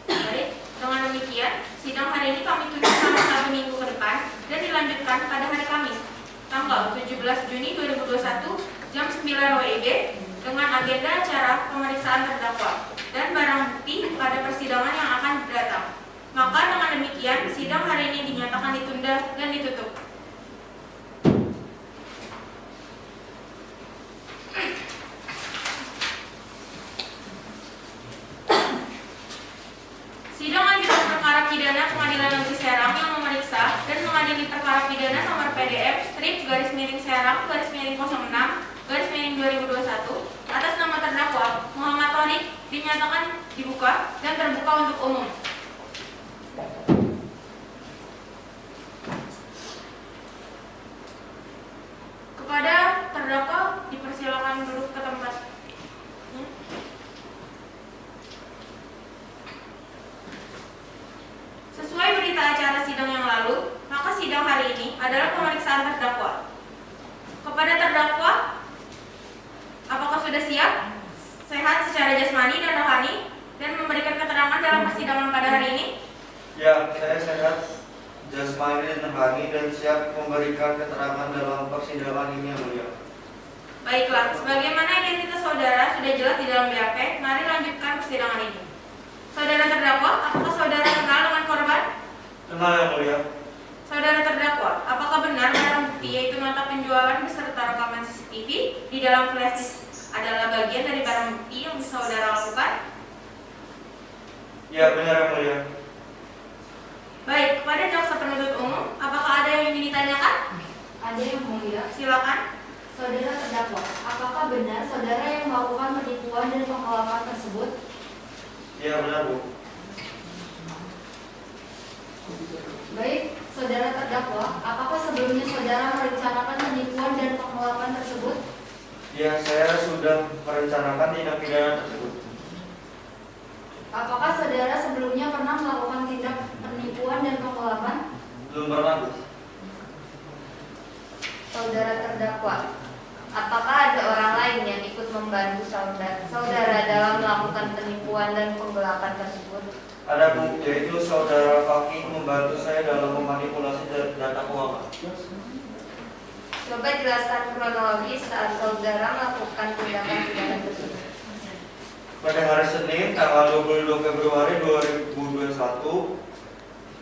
Baik, dengan demikian, sidang hari ini kami tunda selama 1 minggu ke depan dan dilanjutkan pada hari Kamis, tanggal 17 Juni 2021, jam 9 WIB, dengan agenda acara pemeriksaan terdakwa dan barang bukti pada persidangan yang akan datang. Maka dengan demikian, sidang hari ini dinyatakan ditunda dan ditutup. 10/06/2021 atas nama terdakwa Muhammad Thorik dinyatakan dibuka dan terbuka untuk umum. Kepada terdakwa dipersilakan duduk ke tempat. Sesuai berita acara sidang yang lalu, maka sidang hari ini adalah pemeriksaan terdakwa. Kepada terdakwa, apakah sudah siap, sehat secara jasmani dan rohani, dan memberikan keterangan dalam persidangan pada hari ini? Ya, saya sehat jasmani dan rohani dan siap memberikan keterangan dalam persidangan ini yang mulia. Baiklah, sebagaimana identitas saudara sudah jelas di dalam BAP, mari lanjutkan persidangan ini. Saudara terdakwa, apakah saudara kenal dengan korban? Kenal yang mulia. Saudara terdakwa, apakah benar barang bukti yaitu nota penjualan beserta rekaman CCTV di dalam flash disk adalah bagian dari barang bukti yang saudara lakukan? Ya, benar yang mulia. Baik, kepada jaksa penuntut umum, apakah ada yang ingin ditanyakan? Ada yang mulia. Silakan. Saudara terdakwa, apakah benar saudara yang melakukan penipuan dan penggelapan tersebut? Ya, benar, Bu. Baik, saudara terdakwa, apakah sebelumnya saudara merencanakan penipuan dan penggelapan tersebut? Ya, saya sudah merencanakan tindak pidana tersebut. Apakah saudara sebelumnya pernah melakukan tindak penipuan dan penggelapan? Belum pernah, Bu. Saudara terdakwa, apakah ada orang lain yang ikut membantu saudara dalam melakukan penipuan dan penggelapan tersebut? Ada, Bu, yaitu saudara Fakih membantu saya dalam memanipulasi data keuangan. Coba jelaskan kronologis saat saudara melakukan tindakan pidana tersebut. Pada hari Senin, tanggal 22 Februari 2021,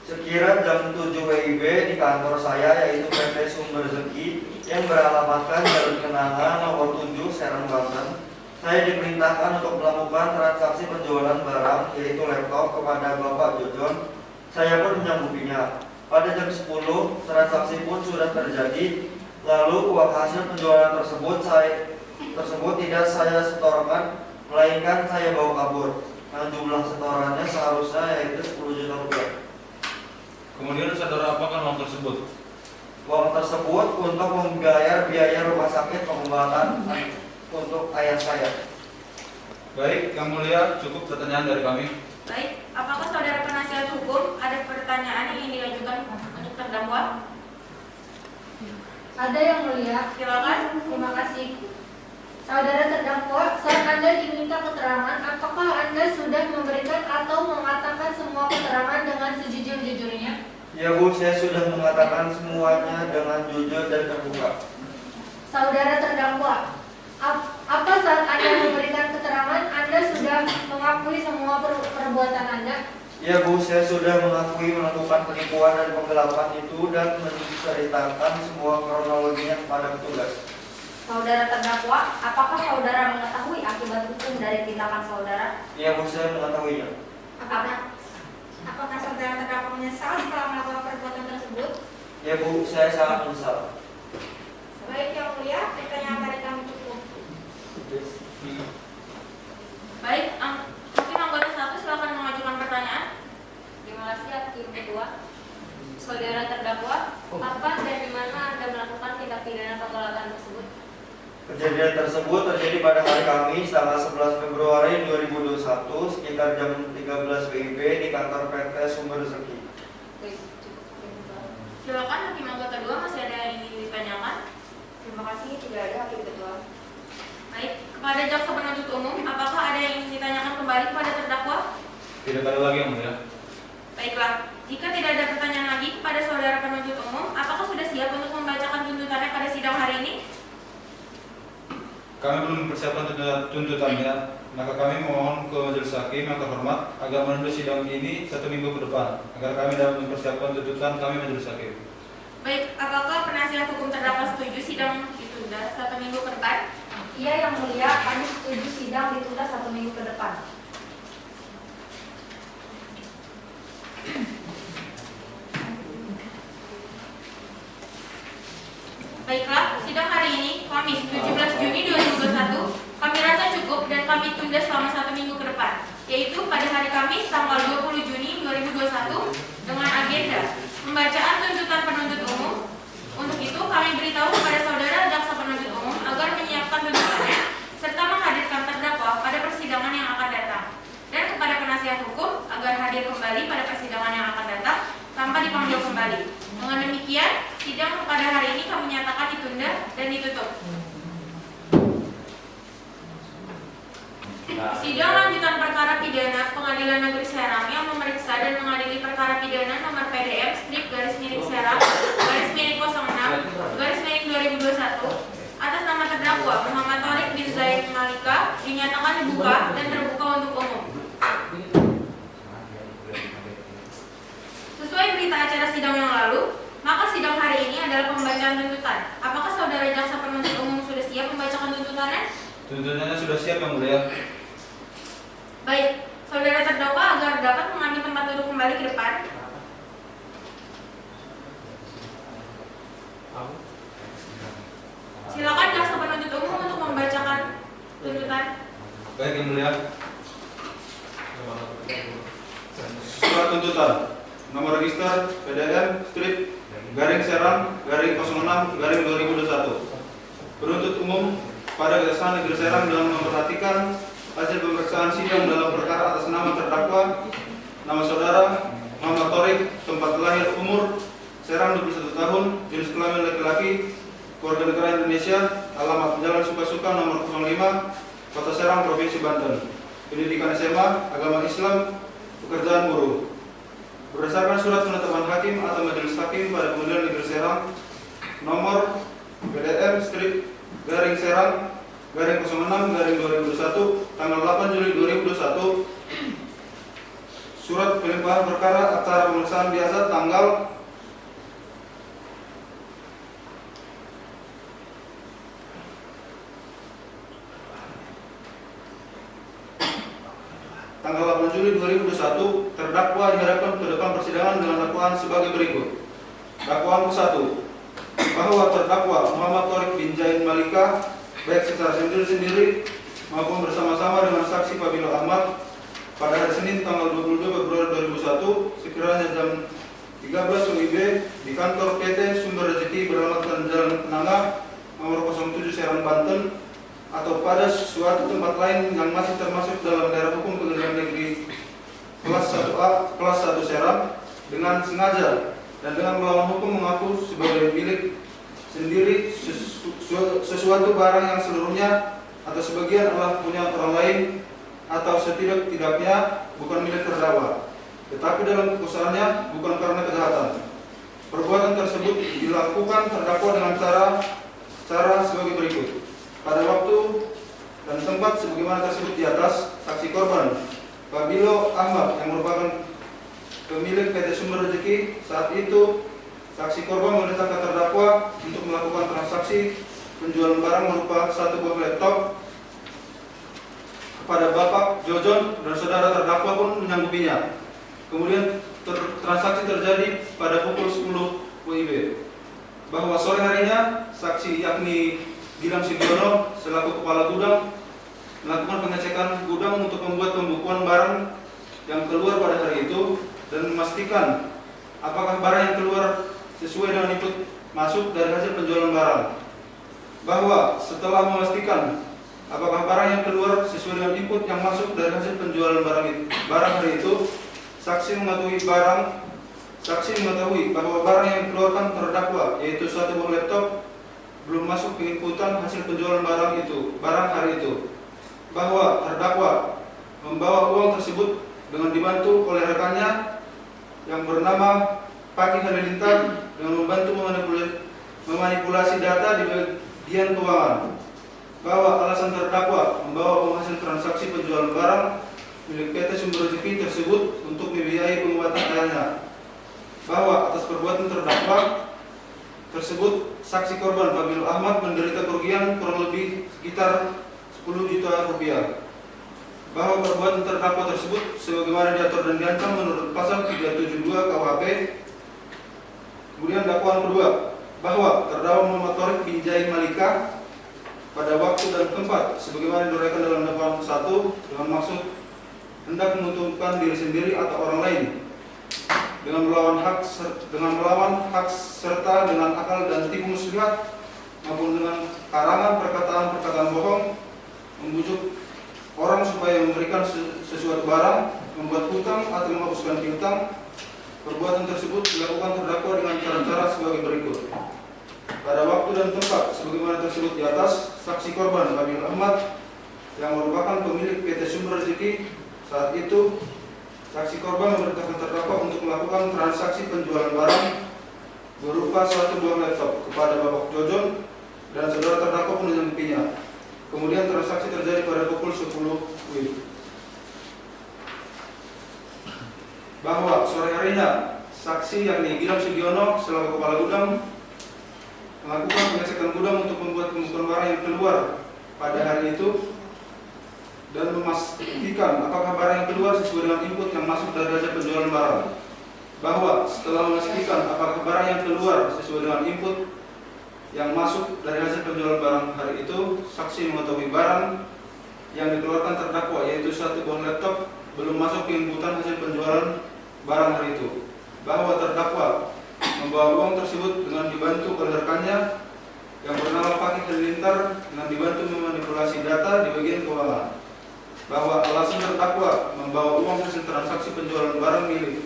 sekira jam 7 WIB di kantor saya, yaitu PT Sumber Rezeki yang beralamatkan Jalan Kenangan nomor 7 Serang, Banten, saya diperintahkan untuk melakukan transaksi penjualan barang, yaitu laptop, kepada Bapak Jojon. Saya pun menyanggupinya. Pada jam 10, transaksi pun sudah terjadi. Lalu uang hasil penjualan tersebut tidak saya setorkan, melainkan saya bawa kabur. Nah, jumlah setorannya seharusnya yaitu 10 juta rupiah. Kemudian saudara apakan uang tersebut? Uang tersebut untuk membayar biaya rumah sakit pengobatan untuk ayah saya. Baik, yang mulia, cukup pertanyaan dari kami. Baik, apakah saudara penasihat hukum ada pertanyaan yang ingin diajukan untuk terdakwa? Ada yang mulia. Silakan. Terima kasih. Saudara terdakwa, saat Anda diminta keterangan, apakah Anda sudah memberikan atau mengatakan semua keterangan dengan sejujur-jujurnya? Ya, Bu, saya sudah mengatakan semuanya dengan jujur dan terbuka. Saudara terdakwa, apa saat Anda memberikan keterangan, Anda sudah mengakui semua perbuatan Anda? Ya, Bu, saya sudah mengakui melakukan penipuan dan penggelapan itu dan menceritakan semua kronologinya kepada petugas. Saudara terdakwa, apakah saudara mengetahui akibat hukum dari tindakan saudara? Ya, Bu, saya mengetahuinya. Apakah saudara terdakwa menyesal setelah melakukan perbuatan tersebut? Ya, Bu, saya sangat menyesal. Baik, yang mulia, pertanyaan dari kami cukup. Baik, Hakim anggota 1 silakan mengajukan pertanyaan. Terima kasih Hakim Ketua. Saudara terdakwa, kapan dan di mana Anda melakukan tindak pidana penggelapan tersebut? Kejadian tersebut terjadi pada hari Kamis tanggal 11 Februari 2021 sekitar jam 13 WIB di kantor PT Sumber Rezeki. Baik, cukup. Silakan Hakim anggota 2, masih ada yang ingin ditanyakan? Terima kasih, tidak ada Hakim Ketua. Baik, kepada jaksa penuntut umum, apakah ada yang ingin ditanyakan kembali kepada terdakwa? Tidak ada lagi yang mulia. Baiklah, jika tidak ada pertanyaan lagi kepada saudara penuntut umum, apakah sudah siap untuk membacakan tuntutannya pada sidang hari ini? Kami belum mempersiapkan tuntutannya, maka kami mohon ke Majelis Hakim yang terhormat agar menunda sidang ini 1 minggu ke depan, agar kami dapat mempersiapkan tuntutan kami Majelis Hakim. Baik, apakah penasihat hukum terdakwa setuju sidang ditunda 1 minggu ke depan? Iya, yang mulia, kami setuju sidang ditunda 1 minggu ke depan. Baik, itu pada hari Kamis tanggal 20 Juni 2021 dengan agenda pembacaan tuntutan penuntut umum. Untuk itu kami beritahu kepada saudara jaksa penuntut umum agar menyiapkan tuntutannya serta menghadirkan terdakwa pada persidangan yang akan datang, dan kepada penasihat hukum agar hadir kembali pada persidangan yang akan datang tanpa dipanggil kembali. Dengan demikian, sidang pada hari ini kami nyatakan ditunda dan ditutup. Sidang lanjutan perkara pidana Pengadilan Negeri Serang yang memeriksa dan mengadili perkara pidana nomor PDM /Serang /06/2021 atas nama terdakwa Muhammad Thorik bin Zaid Malika dinyatakan dibuka dan terbuka untuk umum. Sesuai berita acara sidang yang lalu, maka sidang hari ini adalah pembacaan tuntutan. Apakah saudara jaksa penuntut umum sudah siap membacakan tuntutannya? Tuntutannya sudah siap, Yang Mulia. Baik, saudara terdakwa agar dapat mengambil tempat duduk kembali ke depan. Silakan jaksa penuntut umum untuk membacakan tuntutan. Baik, Yang Mulia. Surat tuntutan nomor register PDM /Serang /06/2021. Penuntut umum pada Kejaksaan Negeri Serang dalam memperhatikan hasil pemeriksaan sidang dalam perkara atas nama terdakwa, nama saudara Muhammad Thorik, tempat lahir, umur Serang 21 tahun, jenis kelamin laki-laki, keluarga negara Indonesia, alamat Jalan Suka-Suka nomor 05, Kota Serang, Provinsi Banten. Pendidikan SMA, agama Islam, pekerjaan buruh. Berdasarkan surat penetapan hakim atau majelis hakim pada Pengadilan Negeri Serang nomor PDM /Serang /06/2021 tanggal 8 Juli 2021, surat pelimpahan perkara acara pemeriksaan biasa tanggal tanggal 8 Juli 2021, terdakwa dihadapkan ke depan persidangan dengan dakwaan sebagai berikut. Dakwaan ke-1, bahwa terdakwa Muhammad Thorik bin Zaid Malika baik secara sendiri-sendiri maupun bersama-sama dengan saksi Fabilo Ahmad pada hari Senin tanggal 22 Februari 2001 sekiranya jam 13 WIB di kantor PT Sumber Rezeki beralamatkan Jalan Kenanga nomor 07 Serang, Banten, atau pada suatu tempat lain yang masih termasuk dalam daerah hukum Pengadilan Negeri kelas 1A kelas 1 Serang dengan sengaja dan dengan melawan hukum mengaku sebagai milik sendiri sesuatu barang yang seluruhnya atau sebagian adalah punya orang lain atau setidak-tidaknya bukan milik terdakwa, tetapi dalam kekuasaannya bukan karena kejahatan. Perbuatan tersebut dilakukan terdakwa dengan cara sebagai berikut. Pada waktu dan tempat sebagaimana tersebut di atas, saksi korban Fabilo Ahmad yang merupakan pemilik PT Sumber Rezeki saat itu, saksi korban memerintahkan terdakwa untuk melakukan transaksi penjualan barang berupa satu buah laptop kepada Bapak Jojon dan saudara terdakwa pun menyanggupinya. Kemudian transaksi terjadi pada pukul 10 WIB. Bahwa sore harinya saksi yakni Gilang Sugiono selaku kepala gudang melakukan pengecekan gudang untuk membuat pembukuan barang yang keluar pada hari itu dan memastikan apakah barang yang keluar sesuai dengan input masuk dari hasil penjualan barang. Bahwa setelah memastikan apakah barang yang keluar sesuai dengan input yang masuk dari hasil penjualan barang hari itu, saksi mengetahui bahwa barang yang dikeluarkan terdakwa yaitu satu buah laptop belum masuk ke inputan hasil penjualan barang hari itu. Bahwa terdakwa membawa uang tersebut dengan dibantu oleh rekannya yang bernama Paki Halilintar dengan membantu memanipulasi data di bagian keuangan. Bahwa alasan terdakwa membawa uang hasil transaksi penjualan barang milik PT Sumber Rezeki tersebut untuk membiayai pengobatan ayahnya. Bahwa atas perbuatan terdakwa tersebut, saksi korban Fabilo Ahmad menderita kerugian kurang lebih sekitar 10 juta rupiah. Bahwa perbuatan terdakwa tersebut sebagaimana diatur dan diancam menurut pasal 372 KUHP. Kemudian dakwaan kedua, bahwa terdakwa Muhammad Thorik bin Zaid Malika pada waktu dan tempat sebagaimana diuraikan dalam dakwaan 1 dengan maksud hendak menguntungkan diri sendiri atau orang lain dengan melawan hak serta dengan akal dan tipu muslihat maupun dengan karangan perkataan bohong, membujuk orang supaya memberikan sesuatu barang, membuat hutang atau menghapuskan piutang. Perbuatan tersebut dilakukan terdakwa dengan cara-cara sebagai berikut. Pada waktu dan tempat sebagaimana tersebut di atas, saksi korban Wabil Ahmad yang merupakan pemilik PT Sumber Rezeki saat itu, saksi korban memerintahkan terdakwa untuk melakukan transaksi penjualan barang berupa suatu buah laptop kepada Bapak Jojon dan saudara terdakwa pun menyangkipinya. Kemudian transaksi terjadi pada pukul 10 WIB. Bahwa sore harinya saksi yakni Gilang Sugiono selaku kepala gudang melakukan pengecekan gudang untuk membuat pembukaan barang yang keluar pada hari itu dan memastikan apakah barang yang keluar sesuai dengan input yang masuk dari hasil penjualan barang. Bahwa setelah memastikan apakah barang yang keluar sesuai dengan input yang masuk dari hasil penjualan barang hari itu, saksi mengetahui barang yang dikeluarkan terdakwa yaitu satu buah laptop belum masuk ke inputan hasil penjualan barang hari itu. Bahwa terdakwa membawa uang tersebut dengan dibantu oleh rekannya yang bernama Pak Halilintar dengan dibantu memanipulasi data di bagian keuangan. Bahwa alasan terdakwa membawa uang hasil transaksi penjualan barang milik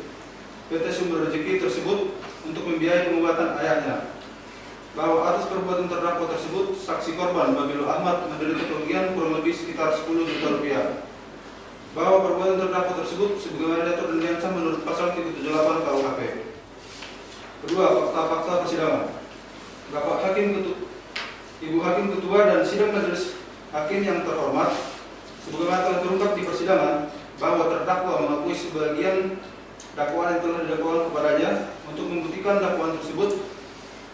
PT Sumber Rezeki tersebut untuk membiayai pengobatan ayahnya. Bahwa atas perbuatan terdakwa tersebut, saksi korban Wabil Ahmad menderita kerugian kurang lebih sekitar 10 juta rupiah. Bahwa perbuatan terdakwa tersebut sebagaimana diatur dan diancam menurut pasal 378 KUHP. Kedua, fakta-fakta persidangan. Ibu Hakim Ketua dan Sidang Majelis Hakim yang terhormat, sebagaimana telah terungkap di persidangan bahwa terdakwa mengakui sebagian dakwaan yang telah didakwakan kepadanya. Untuk membuktikan dakwaan tersebut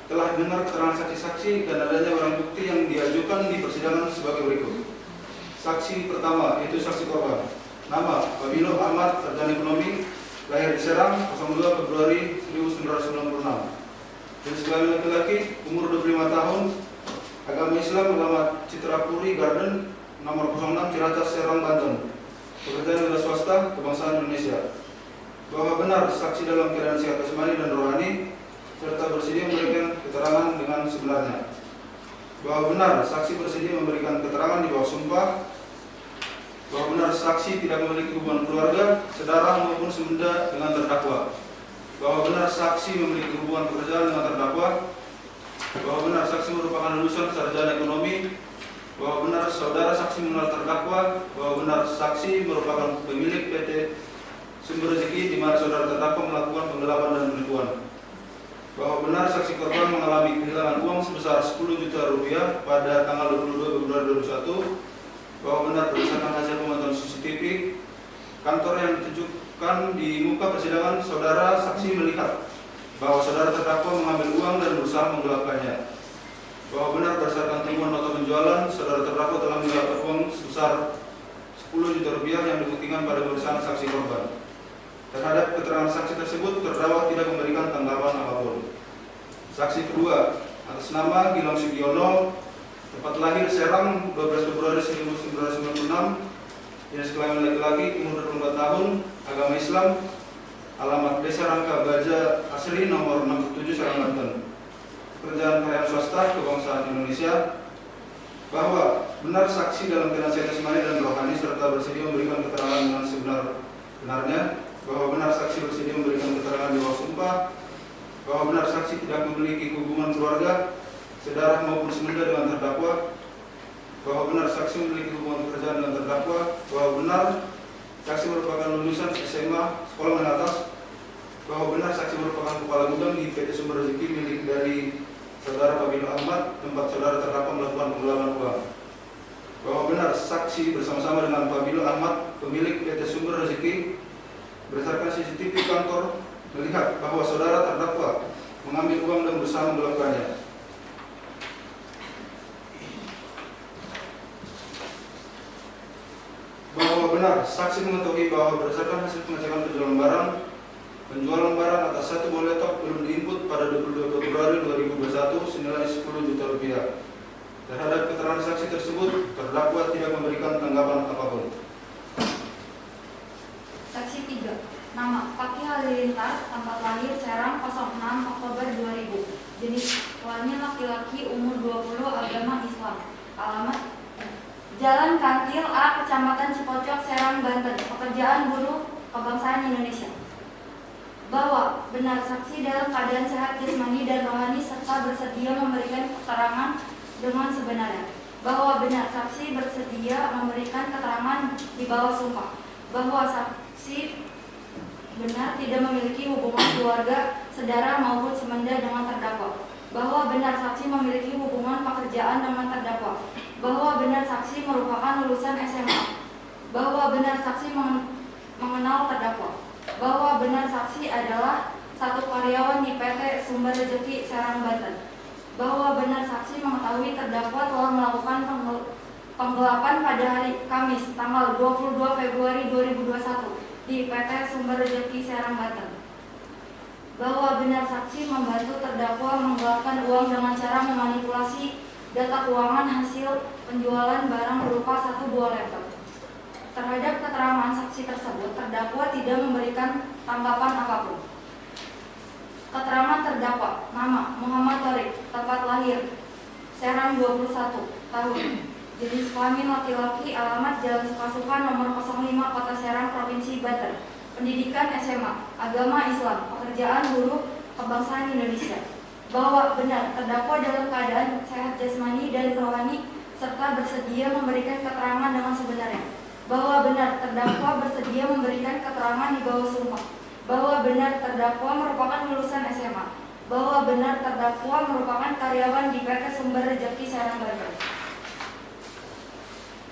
telah dengar keterangan saksi-saksi dan adanya barang bukti yang diajukan di persidangan sebagai berikut. Saksi pertama yaitu saksi korban. Nama Wabilo Ahmad, sarjana ekonomi, lahir di Serang, 02 Februari 1996. Jenis kelamin laki-laki, umur 25 tahun, agama Islam, alamat Citra Puri Garden, nomor 06 Ciracas, Serang, Banten. Pekerjaan negara swasta, kebangsaan Indonesia. Bahwa benar saksi dalam keadaan sehat jasmani dan rohani serta bersedia memberikan keterangan dengan sebenarnya. Bahwa benar saksi bersedia memberikan keterangan di bawah sumpah. Bahwa benar saksi tidak memiliki hubungan keluarga, saudara maupun semenda dengan terdakwa. Bahwa benar saksi memiliki hubungan pekerjaan dengan terdakwa. Bahwa benar saksi merupakan lulusan sarjana ekonomi. Bahwa benar saudara saksi mengenal terdakwa. Bahwa benar saksi merupakan pemilik PT Sumber Rezeki di mana saudara terdakwa melakukan penggelapan dan penipuan. Bahwa benar saksi korban mengalami kehilangan uang sebesar 10 juta rupiah pada tanggal 22 Februari 2021. Bahwa benar berdasarkan hasil pemantauan CCTV kantor yang ditunjukkan di muka persidangan, saudara saksi melihat bahwa saudara terdakwa mengambil uang dan berusaha menggelapkannya. Bahwa benar berdasarkan temuan nota penjualan, saudara terdakwa telah menggelapkan uang sebesar 10 juta rupiah yang dibuktikan pada pemeriksaan saksi korban. Terhadap keterangan saksi tersebut, terdakwa tidak memberikan tanggapan apapun. Saksi kedua, atas nama Gilang Sugiono, tempat lahir Serang, 12 Februari 1996, jenis kelamin laki-laki, umur 24 tahun, agama Islam, alamat Desa Rangka Baja Asri, nomor 67 Serang, Banten. Pekerjaan karyawan swasta, kebangsaan Indonesia. Bahwa benar saksi dalam keadaan sehat jasmani dan rohani serta bersedia memberikan keterangan dengan sebenar-benarnya. Bahwa benar saksi bersedia memberikan keterangan di bawah sumpah. Bahwa benar saksi tidak memiliki hubungan keluarga, saudara maupun semenda dengan terdakwa. Bahwa benar saksi memiliki hubungan pekerjaan dengan terdakwa. Bahwa benar saksi merupakan lulusan SMA sekolah menengah atas. Bahwa benar saksi merupakan kepala gudang di PT Sumber Rezeki milik dari saudara Wabil Ahmad, tempat saudara terdakwa melakukan penggelapan uang. Bahwa benar saksi bersama-sama dengan Wabil Ahmad, pemilik PT Sumber Rezeki, berdasarkan CCTV kantor melihat bahwa saudara terdakwa mengambil uang dan berusaha menggelapkannya. Bahwa benar saksi mengetahui bahwa berdasarkan hasil pengecekan penjualan barang atas satu buah laptop belum diinput pada 22 Februari 2021 senilai 10 juta rupiah. Terhadap keterangan saksi tersebut, terdakwa tidak memberikan tanggapan apapun. Halilintar, tempat lahir Serang 06 Oktober 2000. Jenis kelamin laki-laki, umur 20, agama Islam. Alamat Jalan Kantil A, Kecamatan Cipocok, Serang, Banten. Pekerjaan buruh, kebangsaan Indonesia. Bahwa benar saksi dalam keadaan sehat jasmani dan rohani serta bersedia memberikan keterangan dengan sebenarnya. Bahwa benar saksi bersedia memberikan keterangan di bawah sumpah. Bahwa saksi benar tidak memiliki hubungan keluarga, saudara maupun semenda dengan terdakwa. Bahwa benar saksi memiliki hubungan pekerjaan dengan terdakwa. Bahwa benar saksi merupakan lulusan SMA. Bahwa benar saksi mengenal terdakwa. Bahwa benar saksi adalah satu karyawan di PT Sumber Rejeki Serang, Banten. Bahwa benar saksi mengetahui terdakwa telah melakukan penggelapan pada hari Kamis tanggal 22 Februari 2021 di PT Sumber Rejeki Serang, Banten. Bahwa benar saksi membantu terdakwa menggelapkan uang dengan cara memanipulasi data keuangan hasil penjualan barang berupa 1 buah laptop. Terhadap keterangan saksi tersebut, terdakwa tidak memberikan tanggapan apapun. Keterangan terdakwa: nama Muhammad Thorik, tempat lahir Serang 21 tahun, jenis kelamin laki-laki, alamat Jalan Sukasuka nomor 05 Kota Serang, Provinsi Banten. Pendidikan SMA, agama Islam, pekerjaan buruh, kebangsaan Indonesia. Bahwa benar terdakwa dalam keadaan sehat jasmani dan rohani serta bersedia memberikan keterangan dengan sebenarnya. Bahwa benar terdakwa bersedia memberikan keterangan di bawah sumpah. Bahwa benar terdakwa merupakan lulusan SMA. Bahwa benar terdakwa merupakan karyawan di PT Sumber Rejeki Serang, Banten.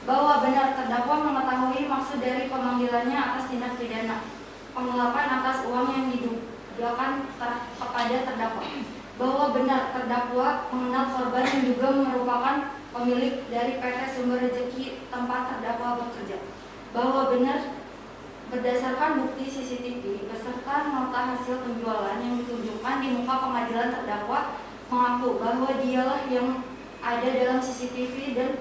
Bahwa benar terdakwa mengetahui maksud dari pemanggilannya atas tindak pidana penggelapan atas uang yang ditujukan kepada terdakwa. Bahwa benar terdakwa mengenal korban yang juga merupakan pemilik dari PT Sumber Rejeki tempat terdakwa bekerja. Bahwa benar berdasarkan bukti CCTV beserta nota hasil penjualan yang ditunjukkan di muka pengadilan, terdakwa mengaku bahwa dialah yang ada dalam CCTV dan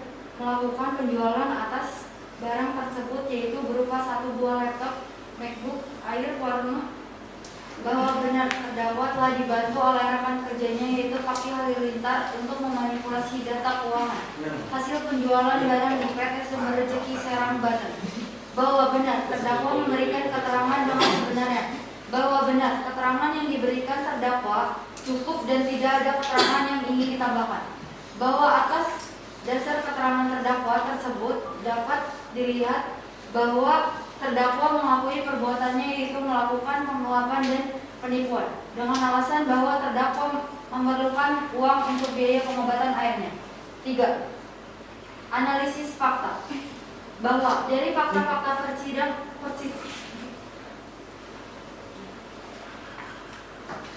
melakukan penjualan atas barang tersebut, yaitu berupa 1 buah laptop MacBook Air warna. Bahwa benar terdakwa telah dibantu oleh rekan kerjanya, yaitu Fakih Halilintar, untuk memanipulasi data keuangan hasil penjualan barang di PT Sumber Rejeki Serang, Banten. Bahwa benar terdakwa memberikan keterangan dengan sebenarnya. Bahwa benar keterangan yang diberikan terdakwa cukup dan tidak ada keterangan yang ingin ditambahkan. Bahwa atas dasar keterangan terdakwa tersebut dapat dilihat bahwa terdakwa mengakui perbuatannya, yaitu melakukan penggelapan dan penipuan dengan alasan bahwa terdakwa memerlukan uang untuk biaya pengobatan ayahnya. 3. Analisis fakta. Bahwa dari fakta-fakta persidangan.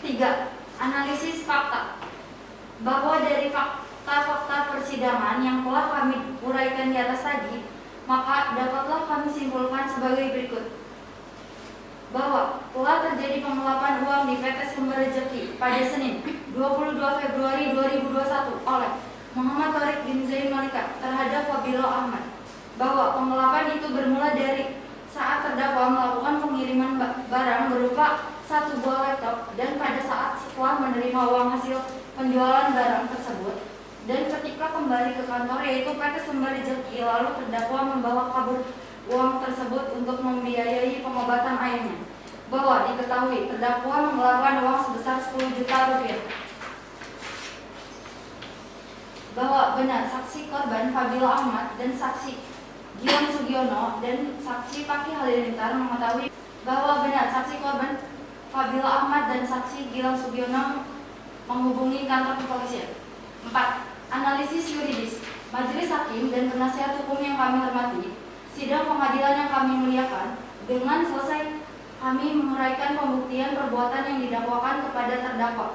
3. Analisis fakta. Bahwa dari fakta-fakta persidangan yang telah kami uraikan di atas tadi, maka dapatlah kami simpulkan sebagai berikut. Bahwa telah terjadi penggelapan uang di PT Sumber Rejeki pada Senin 22 Februari 2021 oleh Muhammad Thorik bin Zain Malika terhadap Fabilo Ahmad. Bahwa penggelapan itu bermula dari saat terdakwa melakukan pengiriman barang berupa 1 buah laptop, dan pada saat setelah menerima uang hasil penjualan barang tersebut dan ketika kembali ke kantor, yaitu PT Sumber Rejeki, lalu terdakwa membawa kabur uang tersebut untuk membiayai pengobatan ayahnya. Bahwa diketahui terdakwa menggelapkan uang sebesar 10 juta rupiah. Bahwa benar saksi korban Fabilo Ahmad dan saksi Gilang Sugiono dan saksi Fakih Halilintar mengetahui bahwa benar saksi korban Fabilo Ahmad dan saksi Gilang Sugiono menghubungi kantor kepolisian. 4. Analisis yuridis. Majelis hakim dan penasihat hukum yang kami hormati, sidang pengadilan yang kami muliakan, dengan selesai kami menguraikan pembuktian perbuatan yang didakwakan kepada terdakwa,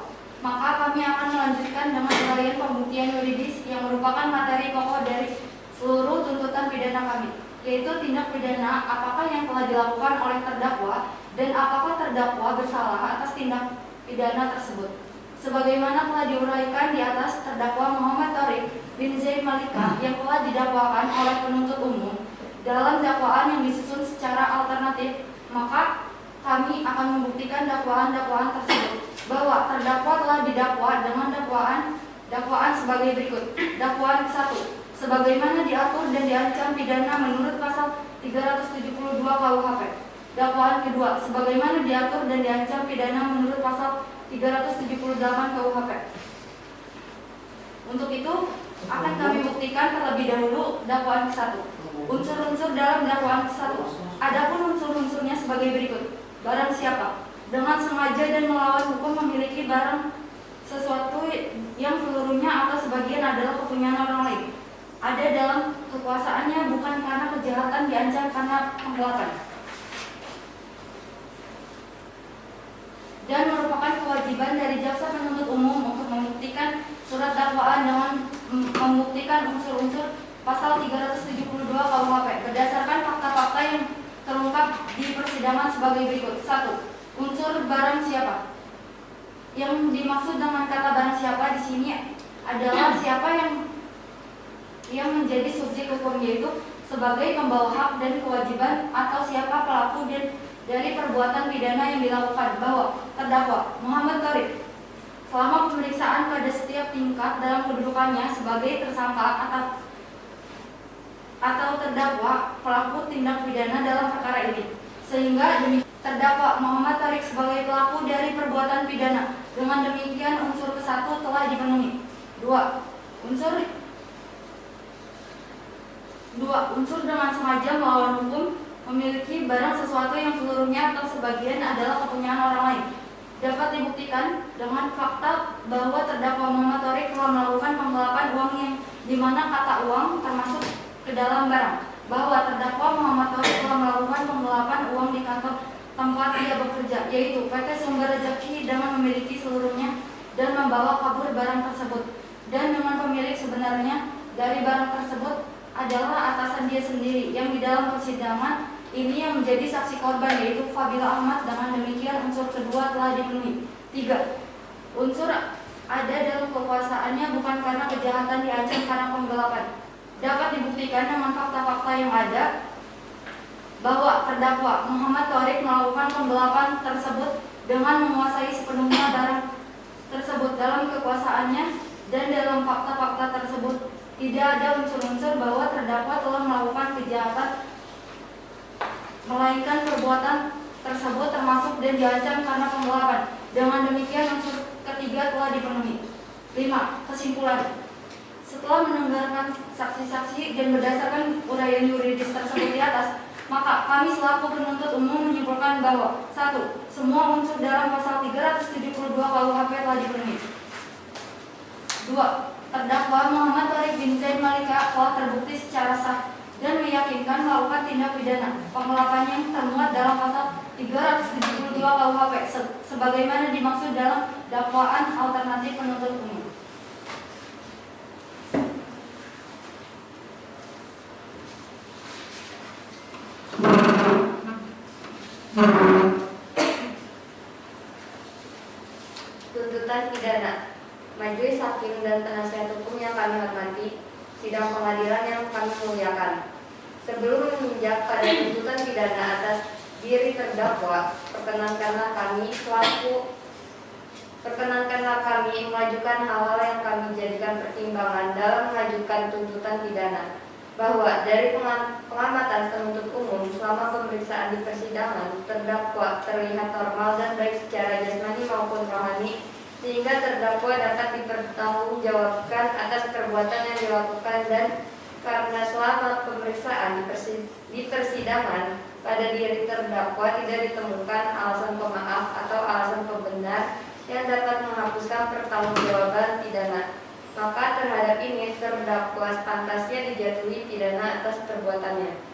maka kami akan melanjutkan dengan uraian pembuktian yuridis yang merupakan materi pokok dari seluruh tuntutan pidana kami, yaitu tindak pidana apakah yang telah dilakukan oleh terdakwa dan apakah terdakwa bersalah atas tindak pidana tersebut. Sebagaimana telah diuraikan di atas, terdakwa Muhammad Thorik bin Zain Malika yang telah didakwakan oleh penuntut umum dalam dakwaan yang disusun secara alternatif, maka kami akan membuktikan dakwaan-dakwaan tersebut bahwa terdakwa telah didakwa dengan dakwaan sebagai berikut. Dakwaan 1. Sebagaimana diatur dan diancam pidana menurut pasal 372 KUHP. Dakwaan kedua, sebagaimana diatur dan diancam pidana menurut pasal 378 KUHP. Untuk itu, akan kami buktikan terlebih dahulu dakwaan ke-1. Unsur-unsur dalam dakwaan ke-1. Adapun unsur-unsurnya sebagai berikut. Barang siapa dengan sengaja dan melawan hukum memiliki barang sesuatu yang seluruhnya atau sebagian adalah kepunyaan orang lain, ada dalam kekuasaannya bukan karena kejahatan diancam karena penggelapan, dan merupakan kewajiban dari jaksa penuntut umum untuk membuktikan surat dakwaan dengan membuktikan unsur-unsur pasal 372 KUHP berdasarkan fakta-fakta yang terungkap di persidangan sebagai berikut. 1. Unsur barang siapa. Yang dimaksud dengan kata barang siapa di sini adalah siapa yang menjadi subjek hukum, yaitu sebagai pembawa hak dan kewajiban, atau siapa pelaku dari perbuatan pidana yang dilakukan. Bahwa terdakwa Muhammad Thorik selama pemeriksaan pada setiap tingkat dalam kedudukannya sebagai tersangka atau terdakwa pelaku tindak pidana dalam perkara ini, sehingga terdakwa Muhammad Thorik sebagai pelaku dari perbuatan pidana. Dengan demikian unsur ke-1 telah dipenuhi. 2. Unsur dengan sengaja melawan hukum memiliki barang sesuatu yang seluruhnya atau sebagian adalah kepunyaan orang lain dapat dibuktikan dengan fakta bahwa terdakwa Muhammad Thorik telah melakukan penggelapan uang yang dimana kata uang termasuk ke dalam barang. Bahwa terdakwa Muhammad Thorik telah melakukan penggelapan uang di kantor tempat ia bekerja, yaitu PT Sumber Rezeki, dengan memiliki seluruhnya dan membawa kabur barang tersebut, dan dengan pemilik sebenarnya dari barang tersebut adalah atasan dia sendiri yang di dalam persidangan ini yang menjadi saksi korban, yaitu Fabila Ahmad. Dengan demikian unsur kedua telah dipenuhi. 3. Unsur ada dalam kekuasaannya bukan karena kejahatan diancam karena penggelapan. Dapat dibuktikan dengan fakta-fakta yang ada bahwa terdakwa Muhammad Thorik melakukan penggelapan tersebut dengan menguasai sepenuhnya barang tersebut dalam kekuasaannya, dan dalam fakta-fakta tersebut tidak ada unsur-unsur bahwa terdakwa telah melakukan kejahatan, melainkan perbuatan tersebut termasuk dan diancam karena penggelapan. Dengan demikian unsur ketiga telah dipenuhi. 5. Kesimpulan. Setelah mendengarkan saksi-saksi dan berdasarkan uraian yuridis tersebut di atas, maka kami selaku penuntut umum menyimpulkan bahwa 1. Semua unsur dalam pasal 372 KUHP telah dipenuhi. 2. Terdakwa Muhammad Thorik bin Zain Malika telah terbukti secara sah dan meyakinkan melakukan tindak pidana penggelapan yang termuat dalam pasal 372 KUHP sebagaimana dimaksud dalam dakwaan alternatif penuntut umum. Tuntutan pidana. Majelis hakim dan penasihat hukum yang kami hormati, sidang pengadilan yang kami muliakan. Sebelum menginjak pada tuntutan pidana atas diri terdakwa, perkenankanlah kami mengajukan hal-hal yang kami jadikan pertimbangan dalam mengajukan tuntutan pidana. Bahwa dari pengamatan penuntut umum selama pemeriksaan di persidangan, terdakwa terlihat normal dan baik secara jasmani maupun rohani, sehingga terdakwa dapat dipertanggungjawabkan atas perbuatan yang dilakukan, dan karena selama pemeriksaan di persidangan pada diri terdakwa tidak ditemukan alasan pemaaf atau alasan pembenar yang dapat menghapuskan pertanggungjawaban pidana, maka terhadap ini terdakwa sepantasnya dijatuhi pidana atas perbuatannya.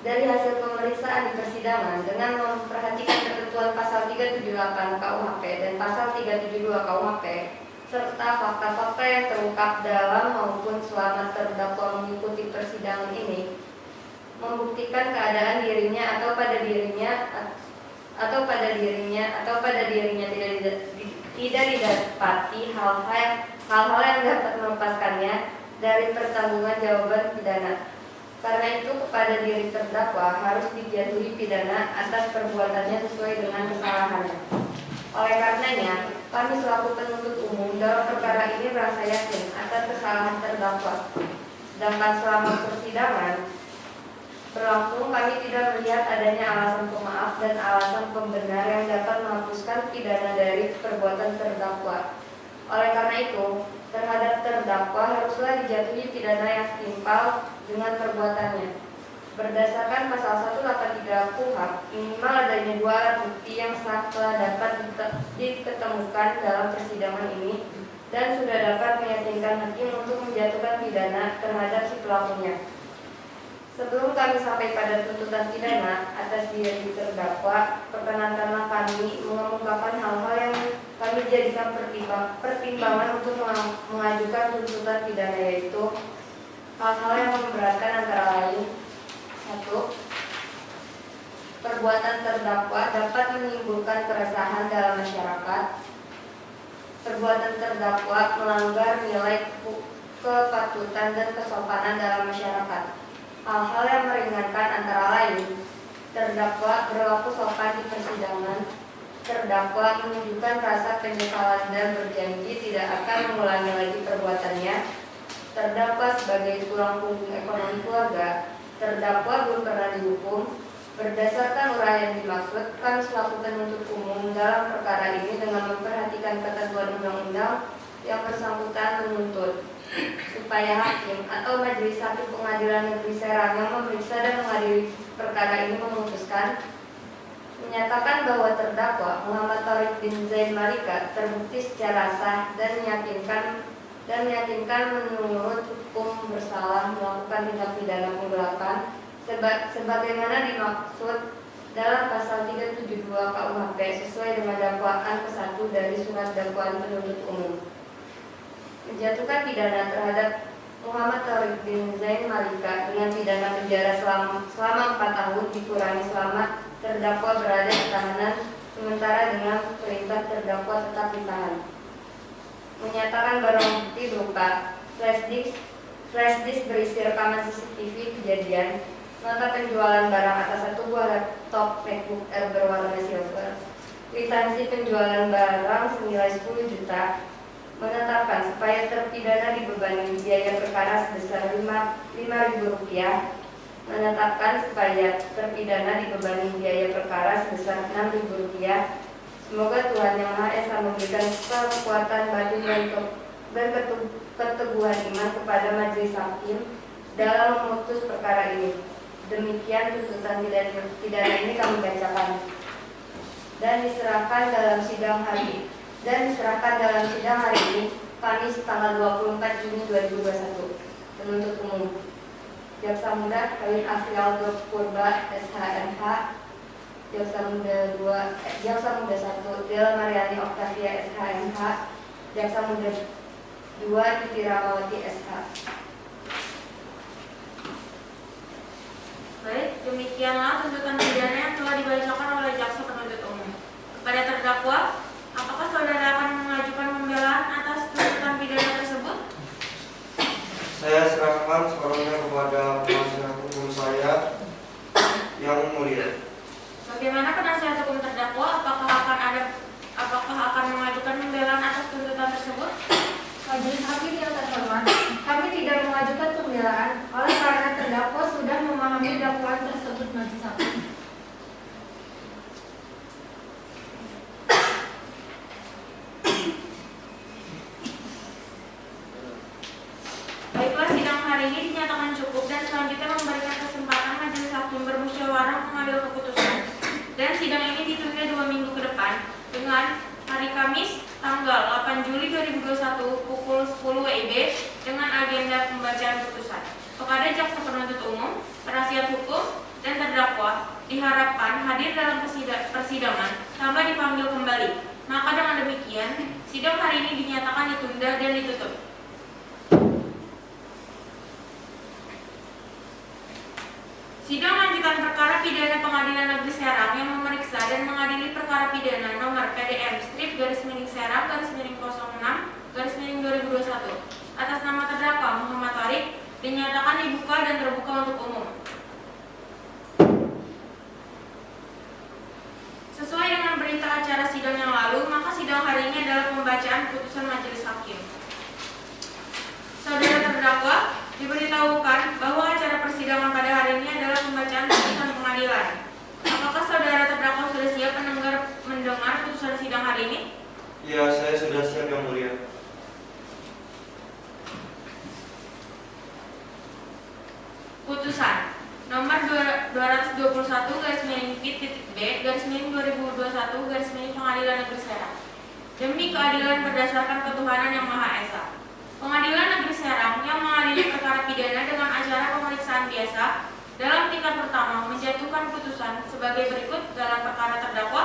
Dari hasil pemeriksaan di persidangan dengan memperhatikan ketentuan pasal 378 KUHP dan pasal 372 KUHP serta fakta-fakta yang terungkap dalam maupun selama terdakwa mengikuti persidangan ini, membuktikan keadaan dirinya atau pada dirinya tidak didapati hal-hal yang dapat melepaskannya dari pertanggungan jawaban pidana. Karena itu kepada diri terdakwa harus dijatuhi pidana atas perbuatannya sesuai dengan kesalahannya. Oleh karenanya, kami selaku penuntut umum dalam perkara ini merasa yakin atas kesalahan terdakwa. Sedangkan selama persidangan berlangsung, kami tidak melihat adanya alasan pemaaf dan alasan pembenar yang dapat menghapuskan pidana dari perbuatan terdakwa. Oleh karena itu, terhadap terdakwa haruslah dijatuhi pidana yang setimpal dengan perbuatannya. Berdasarkan pasal 183 KUHP, minimal adanya 2 alat bukti yang sah telah dapat diketemukan dalam persidangan ini dan sudah dapat meyakinkan hakim untuk menjatuhkan pidana terhadap si pelakunya. Sebelum kami sampai pada tuntutan pidana atas diri terdakwa, perkenankanlah kami mengemukakan hal-hal yang kami jadikan pertimbangan untuk mengajukan tuntutan pidana, yaitu hal-hal yang memberatkan antara lain: 1. Perbuatan terdakwa dapat menimbulkan keresahan dalam masyarakat. Perbuatan terdakwa melanggar nilai kepatutan dan kesopanan dalam masyarakat. Hal-hal yang meringankan antara lain: terdakwa berlaku sopan di persidangan, terdakwa menunjukkan rasa penyesalan dan berjanji tidak akan mengulangi lagi perbuatannya, terdakwa sebagai tulang punggung ekonomi keluarga, terdakwa belum pernah dihukum. Berdasarkan uraian dimaksud, kami selaku penuntut umum dalam perkara ini dengan memperhatikan ketentuan undang-undang yang bersangkutan menuntut supaya hakim atau majelis hakim pengadilan negeri Serang yang memeriksa dan mengadili perkara ini memutuskan menyatakan bahwa terdakwa Muhammad Thorik bin Zain Malika terbukti secara sah dan meyakinkan menurut hukum bersalah melakukan tindak pidana penggelapan sebagaimana dimaksud dalam pasal 372 KUHP sesuai dengan dakwaan ke-1 dari surat dakwaan penuntut umum. Menjatuhkan pidana terhadap Muhammad Thorik bin Zain Malika dengan pidana penjara selama 4 tahun dikurangi selama terdakwa berada di tahanan sementara dengan perintah terdakwa tetap ditahan. Menyatakan barang bukti berupa flash disk berisi rekaman CCTV kejadian, nota penjualan barang atas 1 buah laptop MacBook Air berwarna silver, kwitansi penjualan barang senilai 10 juta, menetapkan supaya terpidana dibebani biaya perkara sebesar Rp5.000, menetapkan supaya terpidana dibebani biaya perkara sebesar Rp6.000. Semoga Tuhan Yang Maha Esa memberikan kekuatan batin dan keteguhan iman kepada majelis hakim dalam memutus perkara ini. Demikian tuntutan pidana ini kami bacakan dan diserahkan dalam sidang hari ini Kamis tanggal 24 Juni 2021. Penuntut umum Jaksa Muda Khalid Afrial Purba SHMH, Jaksa Muda 1 Dela Mariani Oktavia SHMH, Jaksa Muda 2 Titi Ramawati SH. Baik, demikianlah tuntutan pidana yang telah dibacakan oleh jaksa penuntut umum. Kepada terdakwa, apakah saudara akan mengajukan pembelaan atas tuntutan pidana tersebut? Saya serahkan sepenuhnya kepada penasihat hukum saya yang mulia. Bagaimana penasihat hukum terdakwa? Apakah akan mengajukan pembelaan atas tuntutan tersebut? Majelis hakim yang terhormat, kami tidak mengajukan pembelaan oleh karena terdakwa sudah memahami dakwaan tersebut. Majelis hakim. Baiklah, sidang hari ini dinyatakan cukup dan selanjutnya memberikan kesempatan majelis hakim bermusyawarah mengambil keputusan. Dan sidang ini ditunda 2 minggu ke depan dengan hari Kamis tanggal 8 Juli 2021 pukul 10 WIB dengan agenda pembacaan putusan. Kepada jaksa penuntut umum, penasihat hukum, dan terdakwa diharapkan hadir dalam persidangan tanpa dipanggil kembali. Maka dengan demikian, sidang hari ini dinyatakan ditunda dan ditutup. Sidang lanjutan perkara pidana Pengadilan Negeri Serang yang memeriksa dan mengadili perkara pidana nomor PDM-06-06-2021 atas nama terdakwa Muhammad Thorik dinyatakan dibuka dan terbuka untuk umum. hal ini? Ya, saya sudah siap Yang Mulia. Putusan nomor 221/P.B/2021 Pengadilan Negeri Serang. Demi keadilan berdasarkan ketuhanan yang Maha Esa. Pengadilan Negeri Serang yang mengadili perkara pidana dengan acara pemeriksaan biasa dalam tingkat pertama menjatuhkan putusan sebagai berikut dalam perkara terdakwa.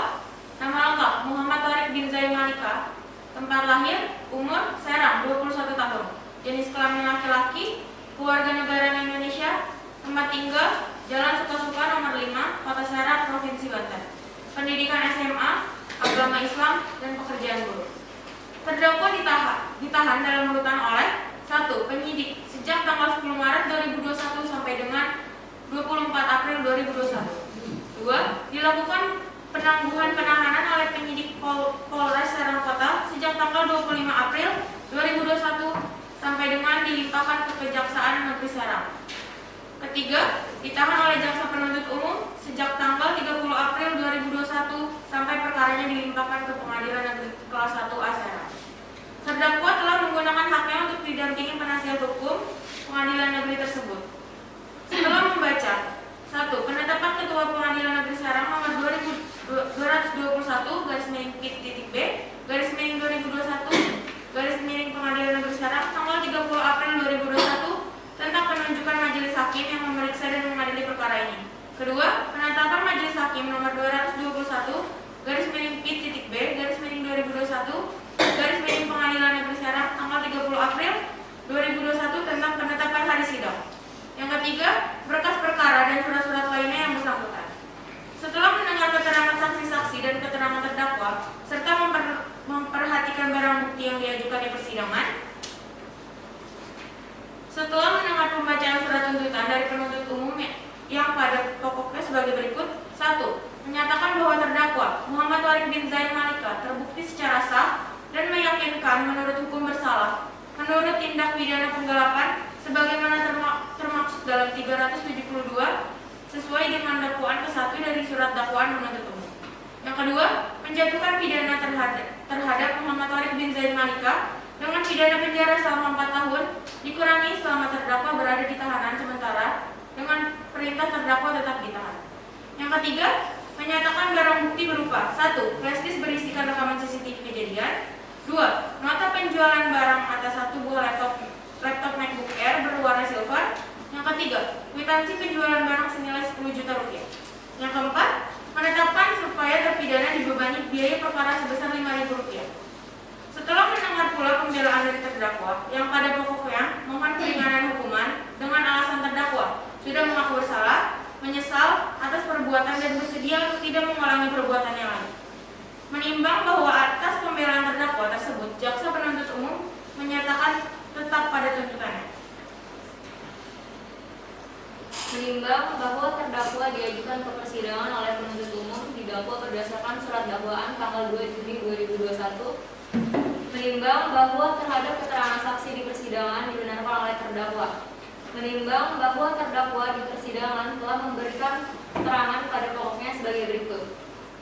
Nama lengkap Muhammad Thorik bin Zain Malika. Tempat lahir, umur Serang 21 tahun. Jenis kelamin laki-laki, kewarganegaraan Indonesia. Tempat tinggal Jalan Sukasuka nomor 5, Kota Serang, Provinsi Banten. Pendidikan SMA, agama Islam, dan pekerjaan buruh. Terdakwa ditahan dalam rutan oleh 1. Penyidik sejak tanggal 10 Maret 2021 sampai dengan 24 April 2021. 2. Dilakukan penangguhan penahanan oleh penyidik Polres Serang Kota sejak tanggal 25 April 2021 sampai dengan dilimpahkan ke Kejaksaan Negeri Serang. Ketiga, ditahan oleh Jaksa Penuntut Umum sejak tanggal 30 April 2021 sampai perkaranya dilimpahkan ke Pengadilan Negeri Kelas 1 A Serang. Terdakwa telah menggunakan haknya untuk didampingi penasihat hukum Pengadilan Negeri tersebut. Setelah membaca 1. Penetapan Ketua Pengadilan Negeri Serang nomor 221/P/2021 Pengadilan Negeri Serang tanggal 30 April 2021 tentang penunjukan majelis hakim yang memeriksa dan mengadili perkara ini. Kedua, penetapan majelis hakim nomor 221/P/B/2021 Pengadilan Negeri Serang tanggal 30 April 2021 tentang penetapan hari sidang. Yang ketiga, berkas perkara dan surat-surat lainnya yang bersangkutan. Setelah mendengar keterangan saksi-saksi dan keterangan terdakwa serta memperhatikan barang bukti yang diajukan di persidangan, setelah mendengar pembacaan surat tuntutan dari penuntut umum yang pada pokoknya sebagai berikut. 1. Menyatakan bahwa terdakwa Muhammad Thorik bin Zain Malika terbukti secara sah dan meyakinkan menurut hukum bersalah menurut tindak pidana penggelapan sebagaimana termaksud dalam 372 sesuai dengan dakwaan ke-1 dari surat dakwaan penuntut umum. Yang kedua, menjatuhkan pidana terhadap Muhammad Thorik bin Zain Malika dengan pidana penjara selama 4 tahun dikurangi selama terdakwa berada di tahanan sementara dengan perintah terdakwa tetap ditahan. Yang ketiga, menyatakan barang bukti berupa 1. Flash disk berisikan rekaman CCTV kejadian. 2. Nota penjualan barang atas 1 buah laptop MacBook Air berwarna silver. Yang ketiga, kwitansi penjualan barang senilai 10 juta rupiah. Yang keempat, menetapkan supaya terpidana dibebani biaya perkara sebesar 5.000 rupiah. Setelah mendengar pula pembelaan dari terdakwa yang pada pokoknya mohon keringanan hukuman dengan alasan terdakwa sudah mengaku bersalah, menyesal atas perbuatan dan bersedia untuk tidak mengulangi perbuatan yang lain. Menimbang bahwa atas pembelaan terdakwa tersebut, jaksa penuntut umum menyatakan tetap pada tuntutannya. Menimbang bahwa terdakwa diajukan ke persidangan oleh penuntut umum didakwa berdasarkan surat dakwaan tanggal 2 Juni 2021. Menimbang bahwa terhadap keterangan saksi di persidangan dibenarkan oleh terdakwa. Menimbang bahwa terdakwa di persidangan telah memberikan keterangan pada pokoknya sebagai berikut.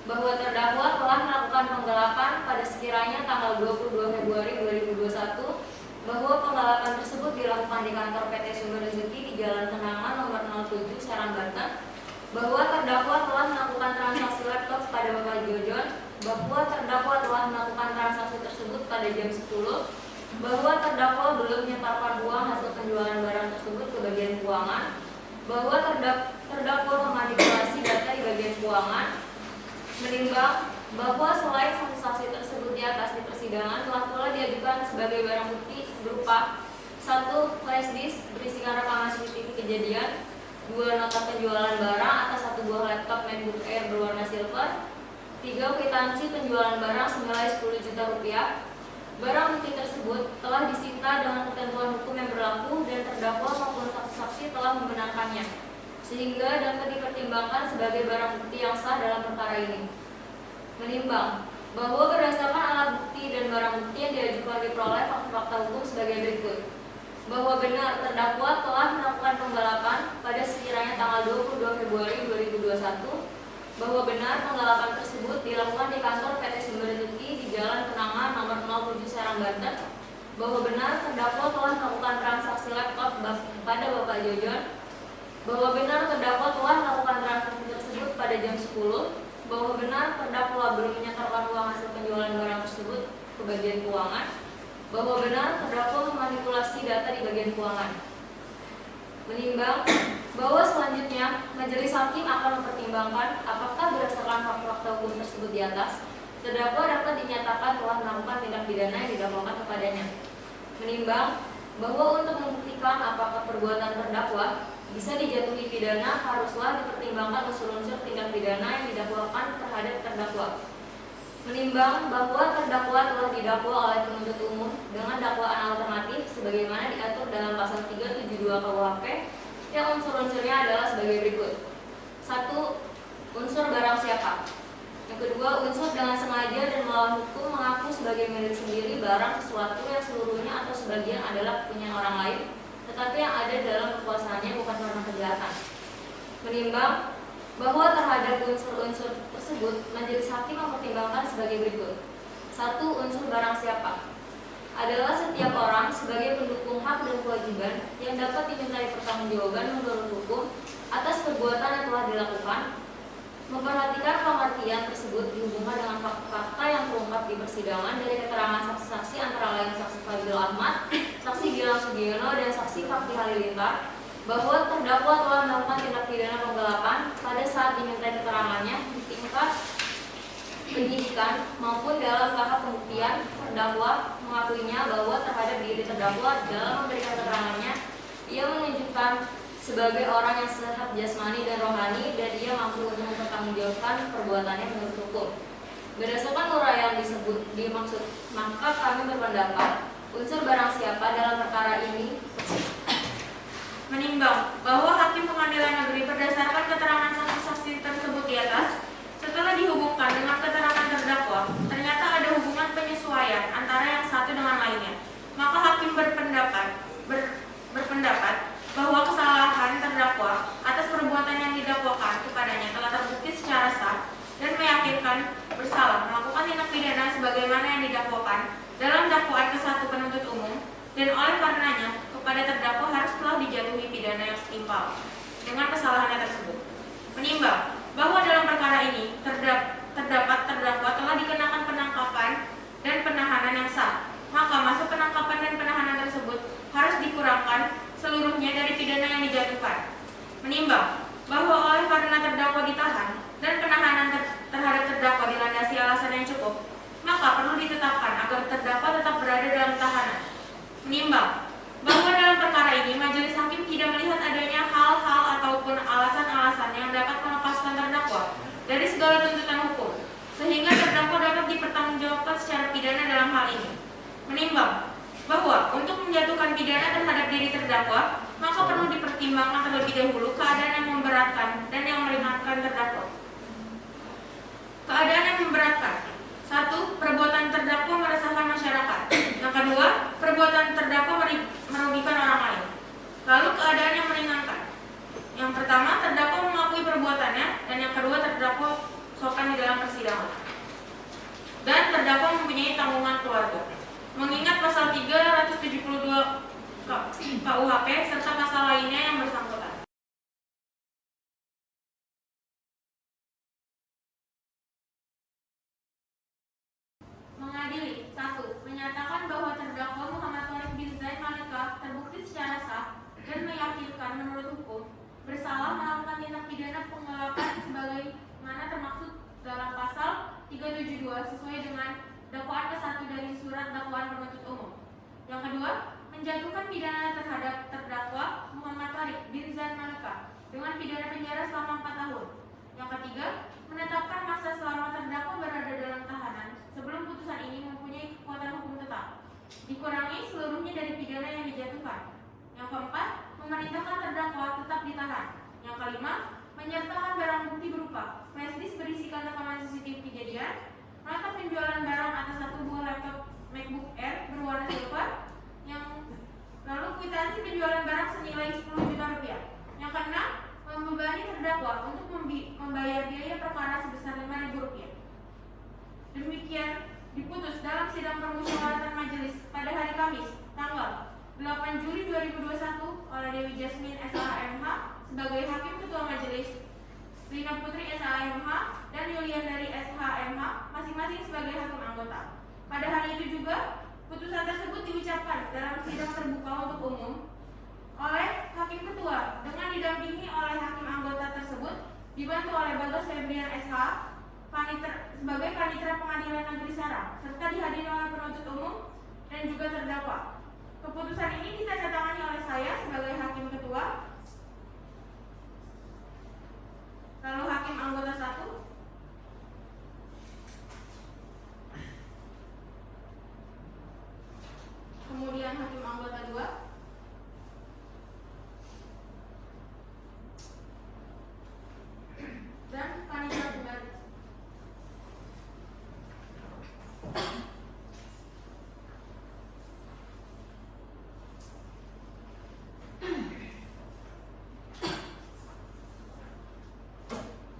Bahwa terdakwa telah melakukan penggelapan pada sekiranya tanggal 22 Februari 2021, bahwa penggelapan tersebut dilakukan di kantor PT Sumber Rezeki di Jalan Kenangan nomor 07 Serang, Banten. Bahwa terdakwa telah melakukan transaksi laptop pada Bapak Jojon. Bahwa terdakwa telah melakukan transaksi tersebut pada jam 10. Bahwa terdakwa belum menyetorkan uang hasil penjualan barang tersebut ke bagian keuangan. Bahwa terdakwa memanipulasi data di bagian keuangan. Menimbang bahwa selain saksi-saksi tersebut di atas di persidangan telah pula diajukan sebagai barang bukti berupa 1. Flash disk berisikan rekaman CCTV kejadian. 2. Nota penjualan barang atas 1 buah laptop MacBook Air berwarna silver. 3. Kwitansi penjualan barang senilai 10 juta rupiah. Barang bukti tersebut telah disita dengan ketentuan hukum yang berlaku dan terdakwa maupun saksi-saksi telah membenarkannya, sehingga dapat dipertimbangkan sebagai barang bukti yang sah dalam perkara ini. Menimbang bahwa berdasarkan alat bukti dan barang bukti yang diajukan diperoleh fakta-fakta hukum sebagai berikut. Bahwa benar terdakwa telah melakukan penggelapan pada sekiranya tanggal 22 Februari 2021. bahwa benar penggelapan tersebut dilakukan di kantor PT Sumber Rezeki di Jalan Kenanga nomor 07 Serang, Banten, bahwa benar terdakwa telah melakukan transaksi laptop pada Bapak Jojon, bahwa benar terdakwa telah melakukan transaksi tersebut pada jam 10, bahwa benar terdakwa belum menyetorkan uang hasil penjualan barang tersebut ke bagian keuangan, bahwa benar terdakwa memanipulasi data di bagian keuangan. Menimbang bahwa selanjutnya majelis hakim akan mempertimbangkan apakah berdasarkan fakta-fakta hukum tersebut di atas, terdakwa dapat dinyatakan telah melakukan tindak pidana yang didakwakan kepadanya. Menimbang bahwa untuk membuktikan apakah perbuatan terdakwa bisa dijatuhi pidana, haruslah dipertimbangkan unsur-unsur tindak pidana yang didakwakan terhadap terdakwa. Menimbang bahwa terdakwa telah didakwa oleh penuntut umum dengan dakwaan alternatif sebagaimana diatur dalam pasal 372 KUHP, yang unsur-unsurnya adalah sebagai berikut. 1. Unsur barang siapa. Yang kedua, unsur dengan sengaja dan melawan hukum mengaku sebagai milik sendiri barang sesuatu yang seluruhnya atau sebagian adalah kepunyaan orang lain, tetapi yang ada dalam kekuasaannya bukan karena kejahatan. Menimbang bahwa terhadap unsur-unsur tersebut, majelis hakim mempertimbangkan sebagai berikut. 1. Unsur barang siapa adalah setiap orang sebagai pendukung hak dan kewajiban yang dapat dimintai pertanggungjawaban menurut hukum atas perbuatan yang telah dilakukan, memperhatikan pengertian tersebut dihubungkan dengan fakta-fakta yang terungkap di persidangan dari keterangan saksi-saksi antara lain saksi Fadil Ahmad, saksi Gilang Sugiono, dan saksi Fakih Halilintar, bahwa terdakwa telah melakukan tindak pidana penggelapan pada saat dimintai keterangannya di tingkat penyidikan maupun dalam tahap pembuktian. Terdakwa mengakuinya bahwa terhadap diri terdakwa dalam memberikan keterangannya ia menunjukkan sebagai orang yang sehat jasmani dan rohani dan ia mampu untuk mempertanggungjawabkan perbuatannya menurut hukum. Berdasarkan uraian disebut dimaksud, maka kami berpendapat unsur barang siapa dalam perkara ini. Menimbang bahwa Hakim Pengadilan Negeri berdasarkan keterangan saksi-saksi tersebut di atas, setelah dihubungkan dengan keterangan terdakwa, ternyata ada hubungan penyesuaian antara yang satu dengan lainnya. Maka Hakim berpendapat bahwa kesalahan terdakwa atas perbuatan yang didakwakan kepadanya telah terbukti secara sah dan meyakinkan bersalah melakukan tindak pidana sebagaimana yang didakwakan dalam dakwaan ke-1 penuntut umum, dan oleh karenanya kepada terdakwa harus telah dijatuhi pidana yang setimpal dengan kesalahannya tersebut. Menimbang bahwa dalam perkara ini terdapat terdakwa telah dikenakan penangkapan dan penahanan yang sah, maka masa penangkapan dan penahanan tersebut harus dikurangkan seluruhnya dari pidana yang dijatuhkan. Menimbang bahwa oleh karena terdakwa ditahan dan penahanan terhadap terdakwa dilandasi alasan yang cukup, maka perlu ditetapkan agar terdakwa tetap berada dalam tahanan. Menimbang bahwa dalam perkara ini majelis hakim tidak melihat adanya hal-hal ataupun alasan-alasan yang dapat melepaskan terdakwa dari segala tuntutan hukum, sehingga terdakwa dapat dipertanggungjawabkan secara pidana dalam hal ini. Menimbang bahwa untuk menjatuhkan pidana terhadap diri terdakwa, maka perlu dipertimbangkan terlebih dahulu keadaan yang memberatkan dan yang meringankan terdakwa. Keadaan yang memberatkan: 1. Perbuatan terdakwa meresahkan masyarakat. Yang kedua, perbuatan terdakwa merugikan orang lain. Lalu keadaan yang meringankan: yang pertama, terdakwa mengakui perbuatannya, dan yang kedua, terdakwa sopan di dalam persidangan, dan terdakwa mempunyai tanggungan keluarga. Mengingat pasal 372 KUHP serta pasal lainnya yang bersangkutan. Mengadili: 1. Menyatakan bahwa terdakwa Muhammad Thorik bin Zaid Malika terbukti secara sah dan meyakinkan menurut hukum bersalah melakukan tindak pidana penggelapan sebagaimana termaksud dalam pasal 372 sesuai dengan dakwaan ke-1 dari surat dakwaan penuntut umum. Yang kedua, menjatuhkan pidana terhadap terdakwa Muhammad Thorik bin Zaid Malika dengan pidana penjara selama 4 tahun. Yang ketiga, menetapkan masa selama terdakwa berada dalam tahanan sebelum putusan ini mempunyai kekuatan hukum tetap, dikurangi seluruhnya dari pidana yang dijatuhkan. Yang keempat, memerintahkan terdakwa tetap ditahan. Yang kelima, menyertakan barang bukti berupa flash disk berisikan rekaman CCTV kejadian, nota penjualan barang atas 1 buah laptop MacBook Air berwarna silver, yang lalu kwitansi penjualan barang senilai 10 juta rupiah. Yang keenam, membebani terdakwa untuk membayar biaya perkara Demikian diputus dalam sidang permusyawaratan majelis pada hari Kamis tanggal 8 Juli 2021 oleh Dewi Jasmine SHMH sebagai Hakim Ketua Majelis, Rina Putri SHMH, dan Yulian dari SHMH masing-masing sebagai Hakim Anggota. Pada hari itu juga, putusan tersebut diucapkan dalam sidang terbuka untuk umum oleh Hakim Ketua dengan didampingi oleh Hakim Anggota tersebut, dibantu oleh Bagas Febrian SH sebagai Panitera Pengadilan Negeri Serang, serta dihadiri oleh penuntut umum dan juga terdakwa. Keputusan ini ditandatangani oleh saya sebagai Hakim Ketua, lalu Hakim Anggota 1, kemudian Hakim Anggota 2, dan Panitera Pengadilan.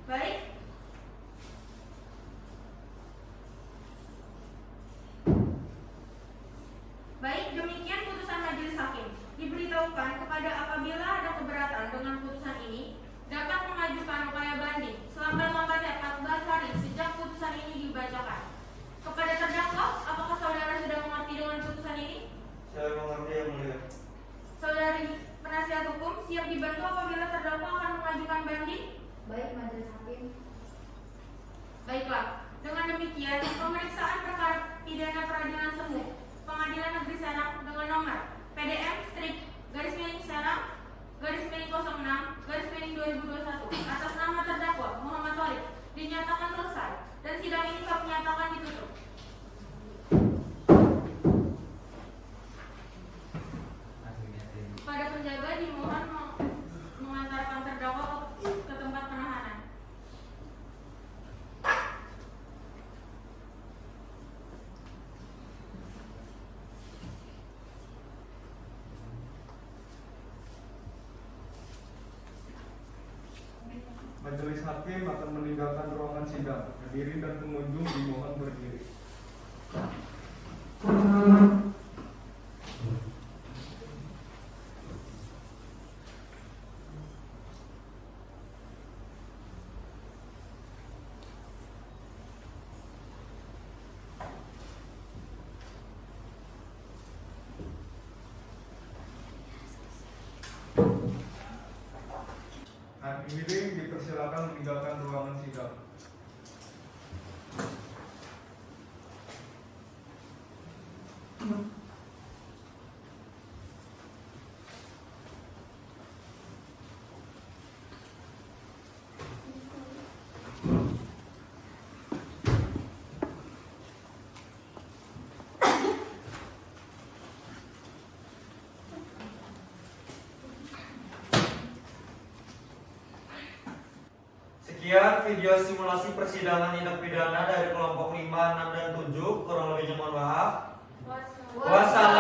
Baik. Baik, demikian putusan majelis hakim. Diberitahukan kepada apabila ada keberatan dengan putusan ini dapat mengajukan upaya banding selambat-lambatnya 14 hari sejak putusan ini dibacakan. Kepada terdakwa, apakah saudara sudah mengerti dengan putusan ini? Saya mengerti, Yang Mulia. Saudari penasihat hukum siap dibantu apabila terdakwa akan mengajukan banding? Baik, majelis hakim. Baiklah, dengan demikian pemeriksaan perkara pidana peradilan semu Pengadilan Negeri Serang dengan nomor PDM/Serang/06/2021 atas nama terdakwa Muhammad Thorik dinyatakan selesai dan sidang ini kami nyatakan ditutup. Pada penjaga dimohon mengantarkan terdakwa ke tempat penahanan. Majelis hakim akan meninggalkan ruangan sidang. Hadirin dan pengunjung dimohon berdiri. Hadirin dipersilakan meninggalkan ruangan sidang. Sekian video simulasi persidangan tindak pidana dari kelompok 5, 6, dan 7. Kurang lebihnya mohon maaf. Wassalamualaikum